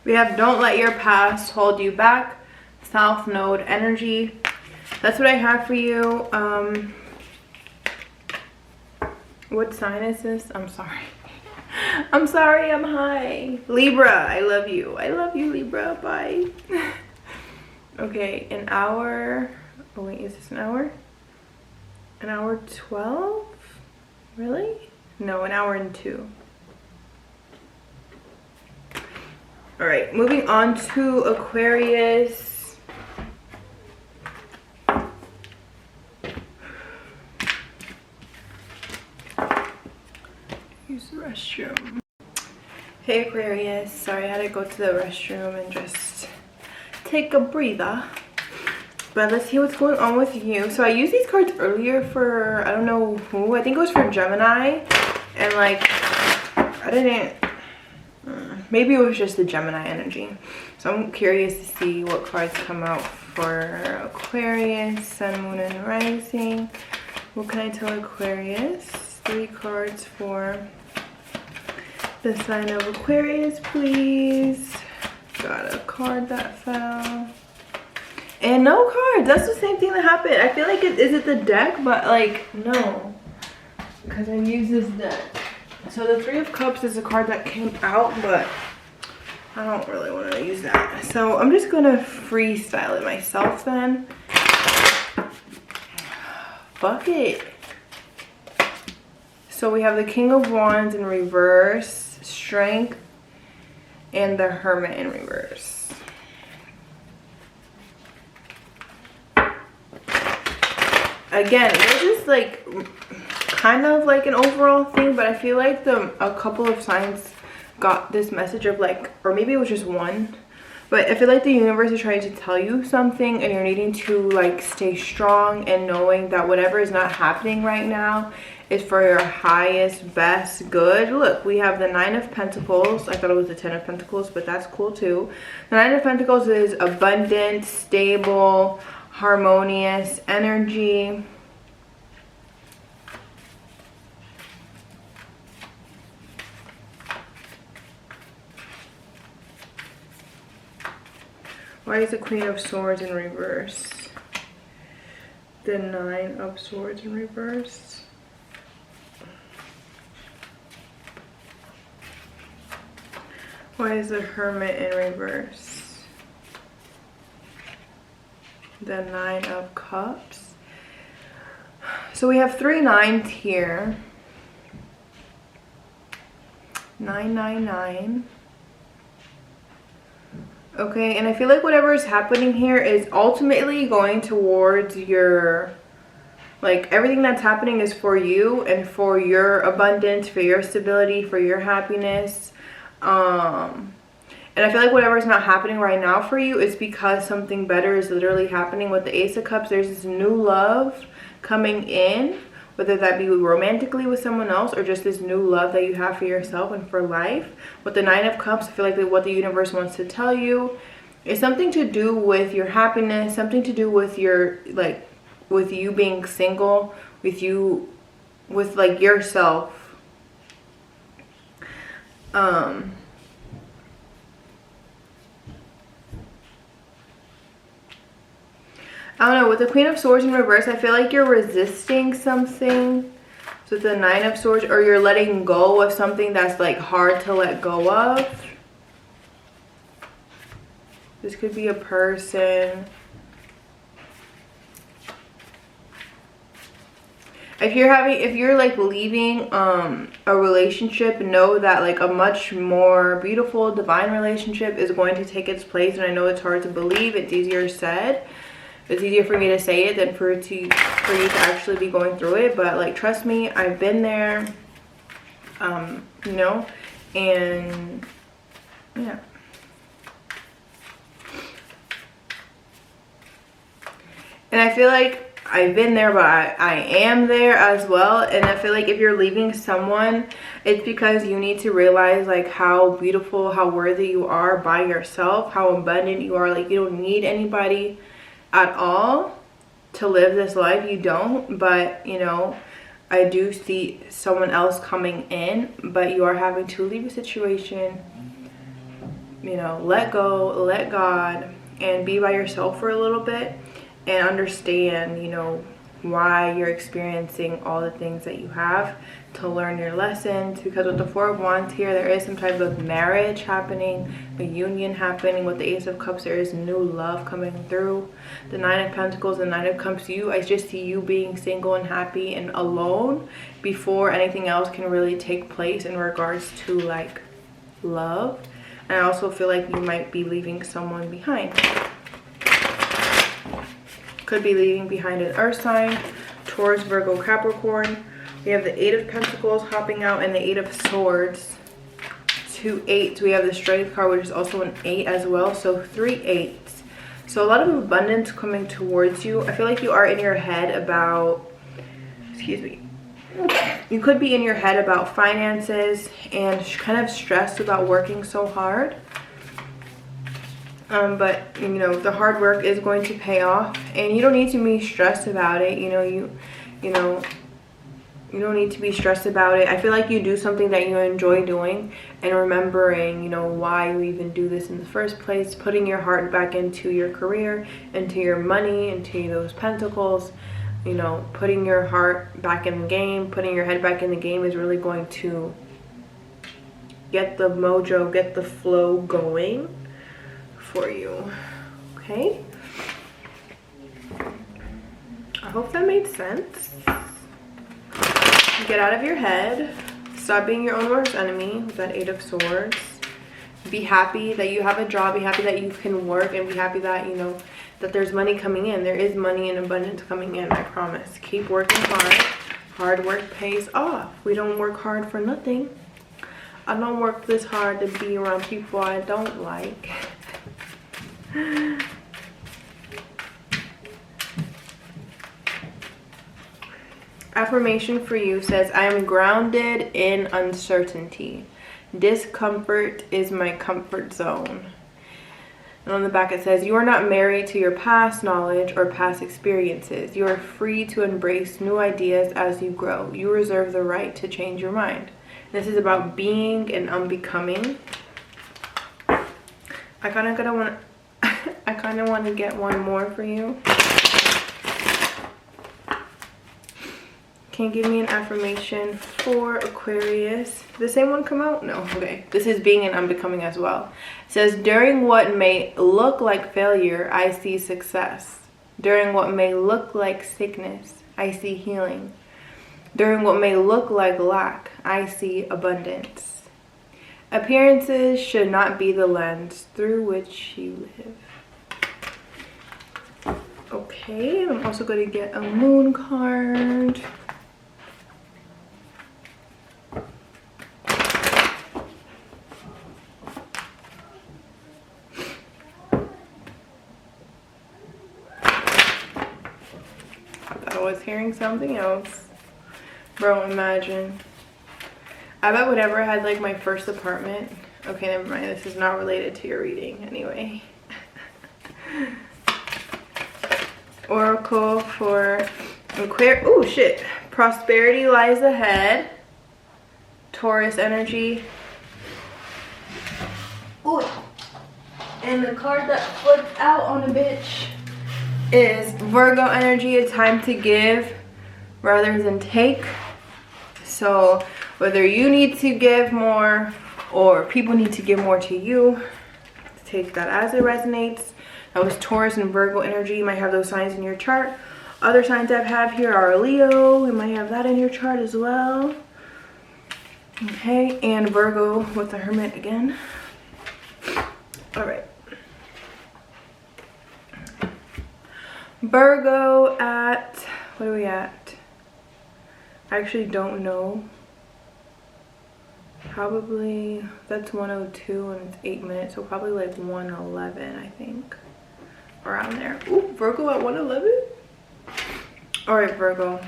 We have Don't Let Your Past Hold You Back, South Node energy. That's what I have for you. What sign is this? I'm sorry. I'm sorry, I'm high. Libra, I love you. I love you, Libra. Bye. Okay, an hour. Oh wait, is this an hour? An hour 12? Really? No, an hour and 2. All right, moving on to Aquarius. Use the restroom. Hey Aquarius, sorry I had to go to the restroom and just take a breather. But let's see what's going on with you. So I used these cards earlier for, I don't know who, I think it was for Gemini. And like, I didn't, maybe it was just the Gemini energy. So I'm curious to see what cards come out for Aquarius, Sun, Moon, and Rising. What can I tell Aquarius? 3 cards for the sign of Aquarius, please. Got a card that fell. And no cards. That's the same thing that happened. I feel like is it the deck? But like, no. Because I use this deck. So the 3 of Cups is a card that came out, but I don't really want to use that. So I'm just going to freestyle it myself then. Fuck it. So we have the King of Wands in reverse, Strength, and the Hermit in reverse. Again, this is like kind of like an overall thing, but I feel like a couple of signs got this message of like, or maybe it was just one, but I feel like the universe is trying to tell you something, and you're needing to like stay strong and knowing that whatever is not happening right now is for your highest, best good. Look, we have the 9 of Pentacles. I thought it was the 10 of Pentacles, but that's cool too. The 9 of Pentacles is abundant, stable, harmonious energy. Why is the Queen of Swords in reverse? The 9 of Swords in reverse. Why is the Hermit in reverse? The 9 of Cups. So we have 3 9s here. 999. Okay, and I feel like whatever is happening here is ultimately going towards your, like, everything that's happening is for you and for your abundance, for your stability, for your happiness. And I feel like whatever is not happening right now for you is because something better is literally happening. With the Ace of Cups, there's this new love coming in, whether that be romantically with someone else or just this new love that you have for yourself and for life. With the 9 of Cups, I feel like what the universe wants to tell you is something to do with your happiness, something to do with your, like, with you being single, with you, with like yourself. I don't know, with the Queen of Swords in reverse, I feel like you're resisting something. So the 9 of Swords, or you're letting go of something that's like hard to let go of. This could be a person. If you're like leaving a relationship, know that like a much more beautiful divine relationship is going to take its place. And I know it's hard to believe, it's easier said. It's easier for me to say it than for you to actually be going through it. But like, trust me, I've been there, you know, and yeah. And I feel like I've been there, but I am there as well. And I feel like if you're leaving someone, it's because you need to realize like how beautiful, how worthy you are by yourself, how abundant you are. Like, you don't need anybody at all to live this life. You don't. But you know, I do see someone else coming in, but you are having to leave a situation, you know, let go, let God, and be by yourself for a little bit and understand, you know, why you're experiencing all the things that you have, to learn your lessons. Because with the Four of Wands here, there is some type of marriage happening, a union happening. With the Ace of Cups, there is new love coming through. The Nine of Pentacles and Nine of Cups, I just see you being single and happy and alone before anything else can really take place in regards to like love. And I also feel like you might be leaving someone behind. Could be leaving behind an earth sign, Taurus, Virgo, Capricorn. We have the Eight of Pentacles hopping out and the Eight of Swords. 2 8s. We have the Strength card, which is also an 8 as well. So 3 8s. So a lot of abundance coming towards you. I feel like you are in your head about, excuse me, you could be in your head about finances and kind of stressed about working so hard. But you know, the hard work is going to pay off, and you don't need to be stressed about it. You don't need to be stressed about it. I feel like you do something that you enjoy doing, and remembering, you know, why you even do this in the first place, putting your heart back into your career, into your money, into those pentacles, you know, putting your heart back in the game, putting your head back in the game is really going to get the mojo, get the flow going for you. Okay, I hope that made sense. Get out of your head, stop being your own worst enemy with that Eight of Swords. Be happy that you have a job, be happy that you can work, and be happy that, you know, that there's money coming in. There is money in abundance coming in, I promise. Keep working hard. Hard work pays off. We don't work hard for nothing. I don't work this hard to be around people I don't like. Affirmation for you says, I am grounded in uncertainty. Discomfort is my comfort zone. And on the back it says, you are not married to your past knowledge or past experiences. You are free to embrace new ideas as you grow. You reserve the right to change your mind. This is about being and unbecoming. I kind of want to get one more for you. Can you give me an affirmation for Aquarius? Did the same one come out? No. Okay. This is being and unbecoming as well. It says, during what may look like failure, I see success. During what may look like sickness, I see healing. During what may look like lack, I see abundance. Appearances should not be the lens through which you live. Okay, I'm also going to get a moon card. I thought I was hearing something else. Bro, imagine. I bet whenever I had like my first apartment. Okay, never mind. This is not related to your reading anyway. Oracle for Aquarius. Oh shit. Prosperity lies ahead. Taurus energy. Ooh. And the card that flipped out on a bitch is Virgo energy. A time to give rather than take. So whether you need to give more or people need to give more to you, take that as it resonates. That was Taurus and Virgo energy. You might have those signs in your chart. Other signs I have here are Leo. You might have that in your chart as well. Okay, and Virgo with the Hermit again. All right. Virgo at, what are we at? I actually don't know. Probably, that's 102 and it's 8 minutes, so probably like 111, I think. Around there. Ooh, Virgo at 111? All right, Virgo.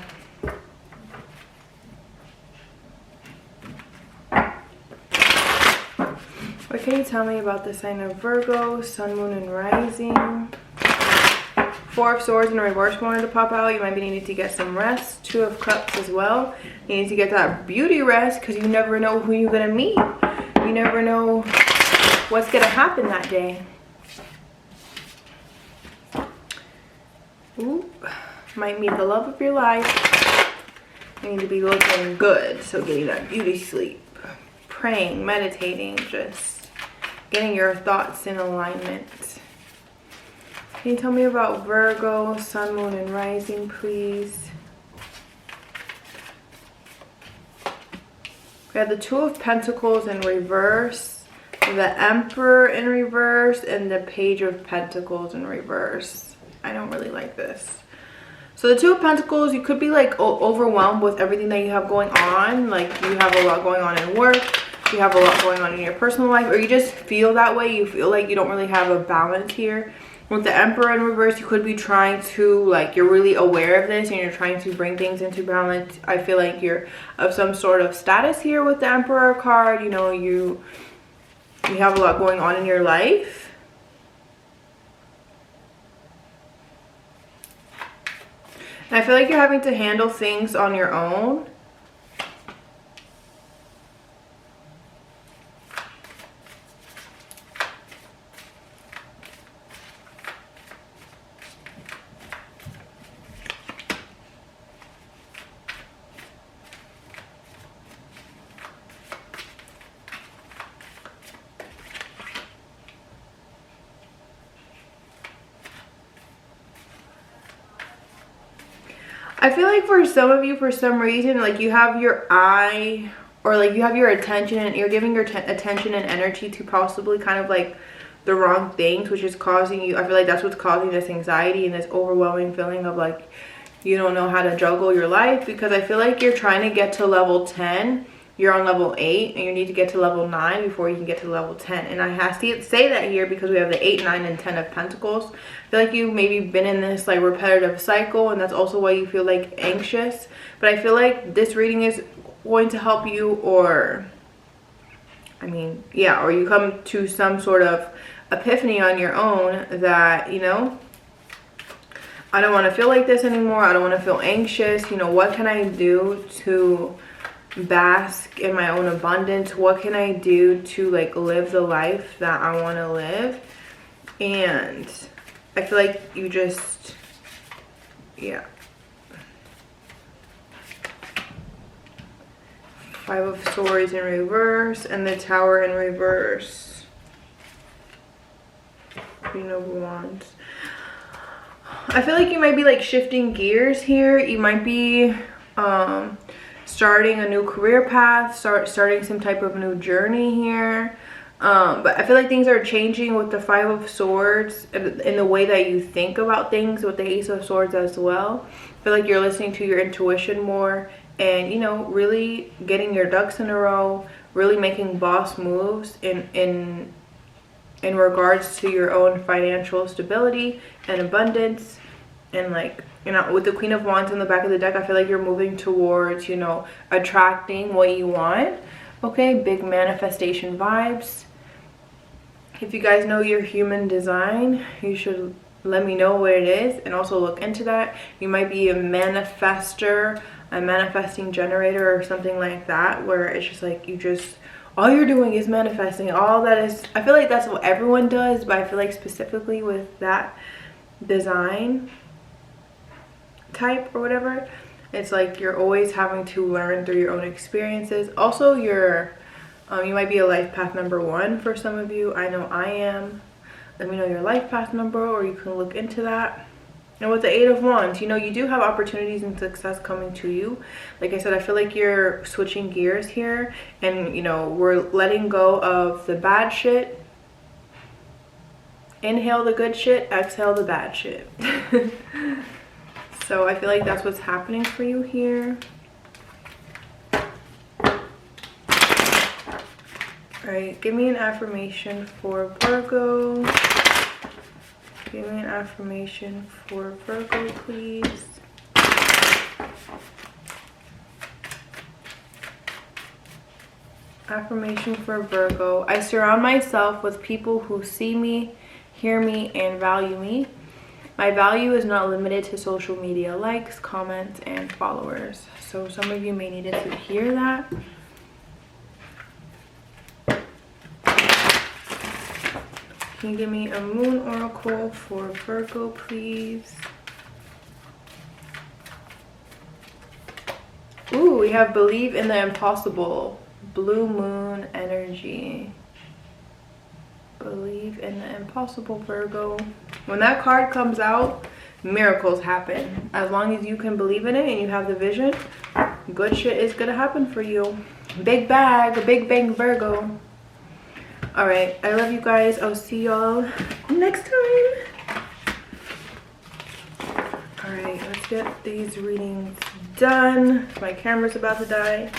What can you tell me about the sign of Virgo, Sun, Moon, and Rising? Four of Swords in reverse wanted to pop out. You might be needing to get some rest. Two of Cups as well. You need to get that beauty rest because you never know who you're going to meet. You never know what's going to happen that day. Ooh. might meet the love of your life. You need to be looking good, so getting that beauty sleep, praying, meditating, just getting your thoughts in alignment. Can you tell me about Virgo, Sun, Moon, and Rising, please? We have the Two of Pentacles in reverse, the Emperor in reverse, and the Page of Pentacles in reverse. I don't really like this. So the Two of Pentacles, you could be like overwhelmed with everything that you have going on. Like you have a lot going on in work, you have a lot going on in your personal life, or you just feel that way. You feel like you don't really have a balance here. With the Emperor in reverse, you could be trying to, like, you're really aware of this and you're trying to bring things into balance. I feel like you're of some sort of status here with the Emperor card. You know, you have a lot going on in your life. And I feel like you're having to handle things on your own. I feel like for some of you, for some reason, like you have your eye, or like you have your attention, and you're giving your attention and energy to possibly kind of like the wrong things, which is causing you, I feel like that's what's causing this anxiety and this overwhelming feeling of like you don't know how to juggle your life. Because I feel like you're trying to get to level 10, you're on level 8, and you need to get to level 9 before you can get to level 10. And I have to say that here because we have the 8, 9, and 10 of Pentacles. I feel like you've maybe been in this like repetitive cycle, and that's also why you feel like anxious. But I feel like this reading is going to help you, or I mean, yeah, or you come to some sort of epiphany on your own that, you know, I don't want to feel like this anymore. I don't want to feel anxious. You know, what can I do to bask in my own abundance? What can I do to like live the life that I want to live? And I feel like you just, yeah. 5 of Swords in reverse and the Tower in reverse. Queen of Wands. I feel like you might be like shifting gears here. You might be starting a new career path, starting some type of new journey here. But I feel like things are changing with the 5 of Swords in the way that you think about things, with the Ace of Swords as well. I feel like you're listening to your intuition more, and, you know, really getting your ducks in a row, really making boss moves in regards to your own financial stability and abundance. And like, you know, with the Queen of Wands in the back of the deck, I feel like you're moving towards, you know, attracting what you want. Okay, big manifestation vibes. If you guys know your human design, you should let me know what it is and also look into that. You might be a manifester, a manifesting generator, or something like that, where it's just like you just, all you're doing is manifesting. All that is, I feel like that's what everyone does, but I feel like specifically with that design type or whatever, it's like you're always having to learn through your own experiences. Also, you're you might be a life path number 1 for some of you. I know I am. Let me know your life path number, or you can look into that. And with the 8 of Wands, you know, you do have opportunities and success coming to you. Like I said, I feel like you're switching gears here, and, you know, we're letting go of the bad shit. Inhale the good shit, exhale the bad shit. So I feel like that's what's happening for you here. All right, give me an affirmation for Virgo. Give me an affirmation for Virgo, please. Affirmation for Virgo. I surround myself with people who see me, hear me, and value me. My value is not limited to social media likes, comments, and followers. So some of you may need to hear that. Can you give me a moon oracle for Virgo, please? Ooh, we have believe in the impossible. Blue moon energy. Believe in the impossible, Virgo. When that card comes out, miracles happen. As long as you can believe in it and you have the vision, good shit is gonna happen for you. Big bag, big bang, Virgo. All right, I love you guys. I'll see y'all next time. All right, let's get these readings done. My camera's about to die.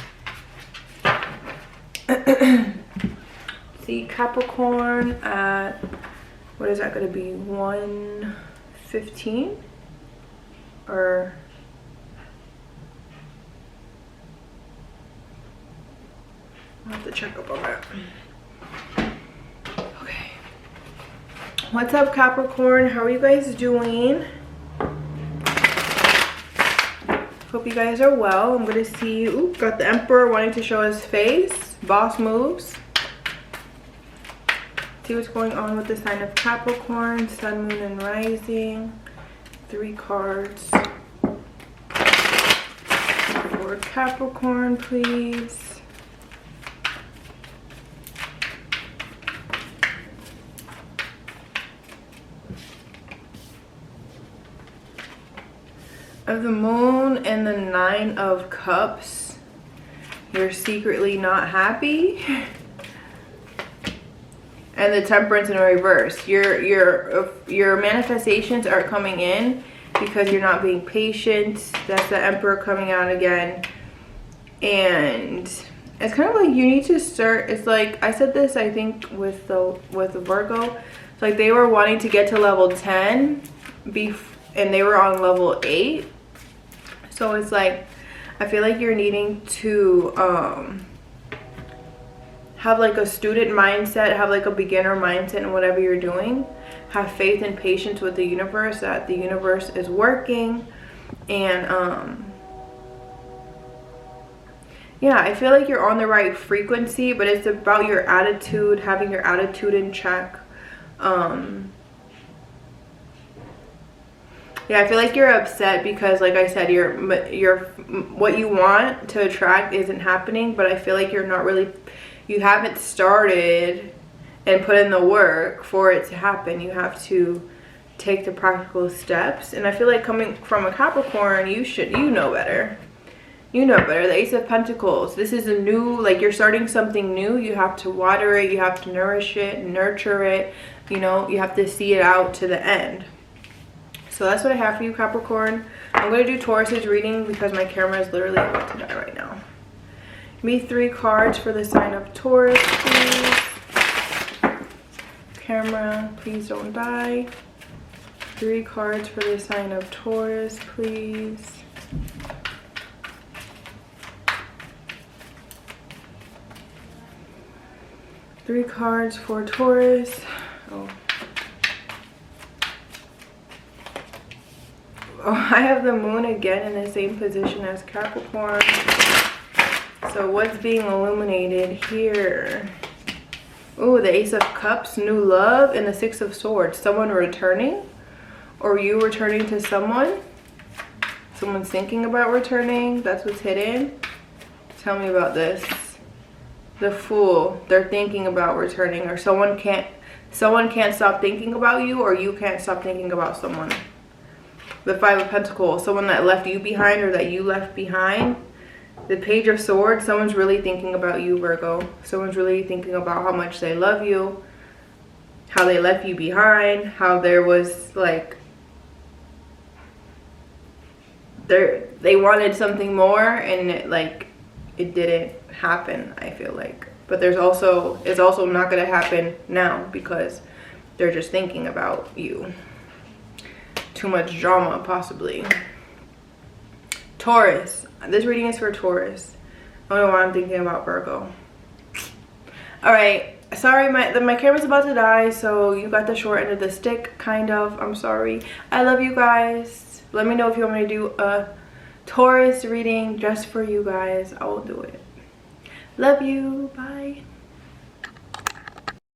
See Capricorn at, what is that going to be, 1:15? Or I'll have to check up on that. Okay. What's up, Capricorn? How are you guys doing? Hope you guys are well. I'm going to see, ooh, got the Emperor wanting to show his face. Boss moves. See what's going on with the sign of Capricorn, Sun, Moon, and Rising. 3 cards for Capricorn, please. Of the Moon and the 9 of Cups. You're secretly not happy. And the Temperance in reverse. Your manifestations are coming in because you're not being patient. That's the Emperor coming out again. And it's kind of like you need to start. It's like I said this, I think, with the Virgo. It's like they were wanting to get to level 10 and they were on level 8. So it's like I feel like you're needing to have like a student mindset, have like a beginner mindset in whatever you're doing. Have faith and patience with the universe, that the universe is working. And yeah, I feel like you're on the right frequency, but it's about your attitude, having your attitude in check. Yeah, I feel like you're upset because, like I said, what you want to attract isn't happening, but I feel like you're not really, you haven't started and put in the work for it to happen. You have to take the practical steps. And I feel like coming from a Capricorn, you know better. You know better. The Ace of Pentacles. This is a new, like you're starting something new. You have to water it. You have to nourish it, nurture it. You know, you have to see it out to the end. So that's what I have for you, Capricorn. I'm going to do Taurus's reading because my camera is literally about to die right now. Give me 3 cards for the sign of Taurus, please. Camera, please don't die. 3 cards for the sign of Taurus, please. Three cards for Taurus. Oh, I have the Moon again in the same position as Capricorn. So what's being illuminated here? Oh, the Ace of Cups, new love, and the 6 of Swords. Someone returning, or you returning to someone. Someone's thinking about returning. That's what's hidden. Tell me about this. The Fool. They're thinking about returning, or someone can't stop thinking about you, or you can't stop thinking about someone. The 5 of Pentacles, someone that left you behind or that you left behind. The Page of Swords, someone's really thinking about you, Virgo. Someone's really thinking about how much they love you, how they left you behind, how there was like, they wanted something more and it didn't happen, I feel like. But it's also not going to happen now because they're just thinking about you. Too much drama, possibly. Taurus. This reading is for Taurus. I don't know why I'm thinking about Virgo. Alright. Sorry, my camera's about to die, so you got the short end of the stick, kind of. I'm sorry. I love you guys. Let me know if you want me to do a Taurus reading just for you guys. I will do it. Love you. Bye.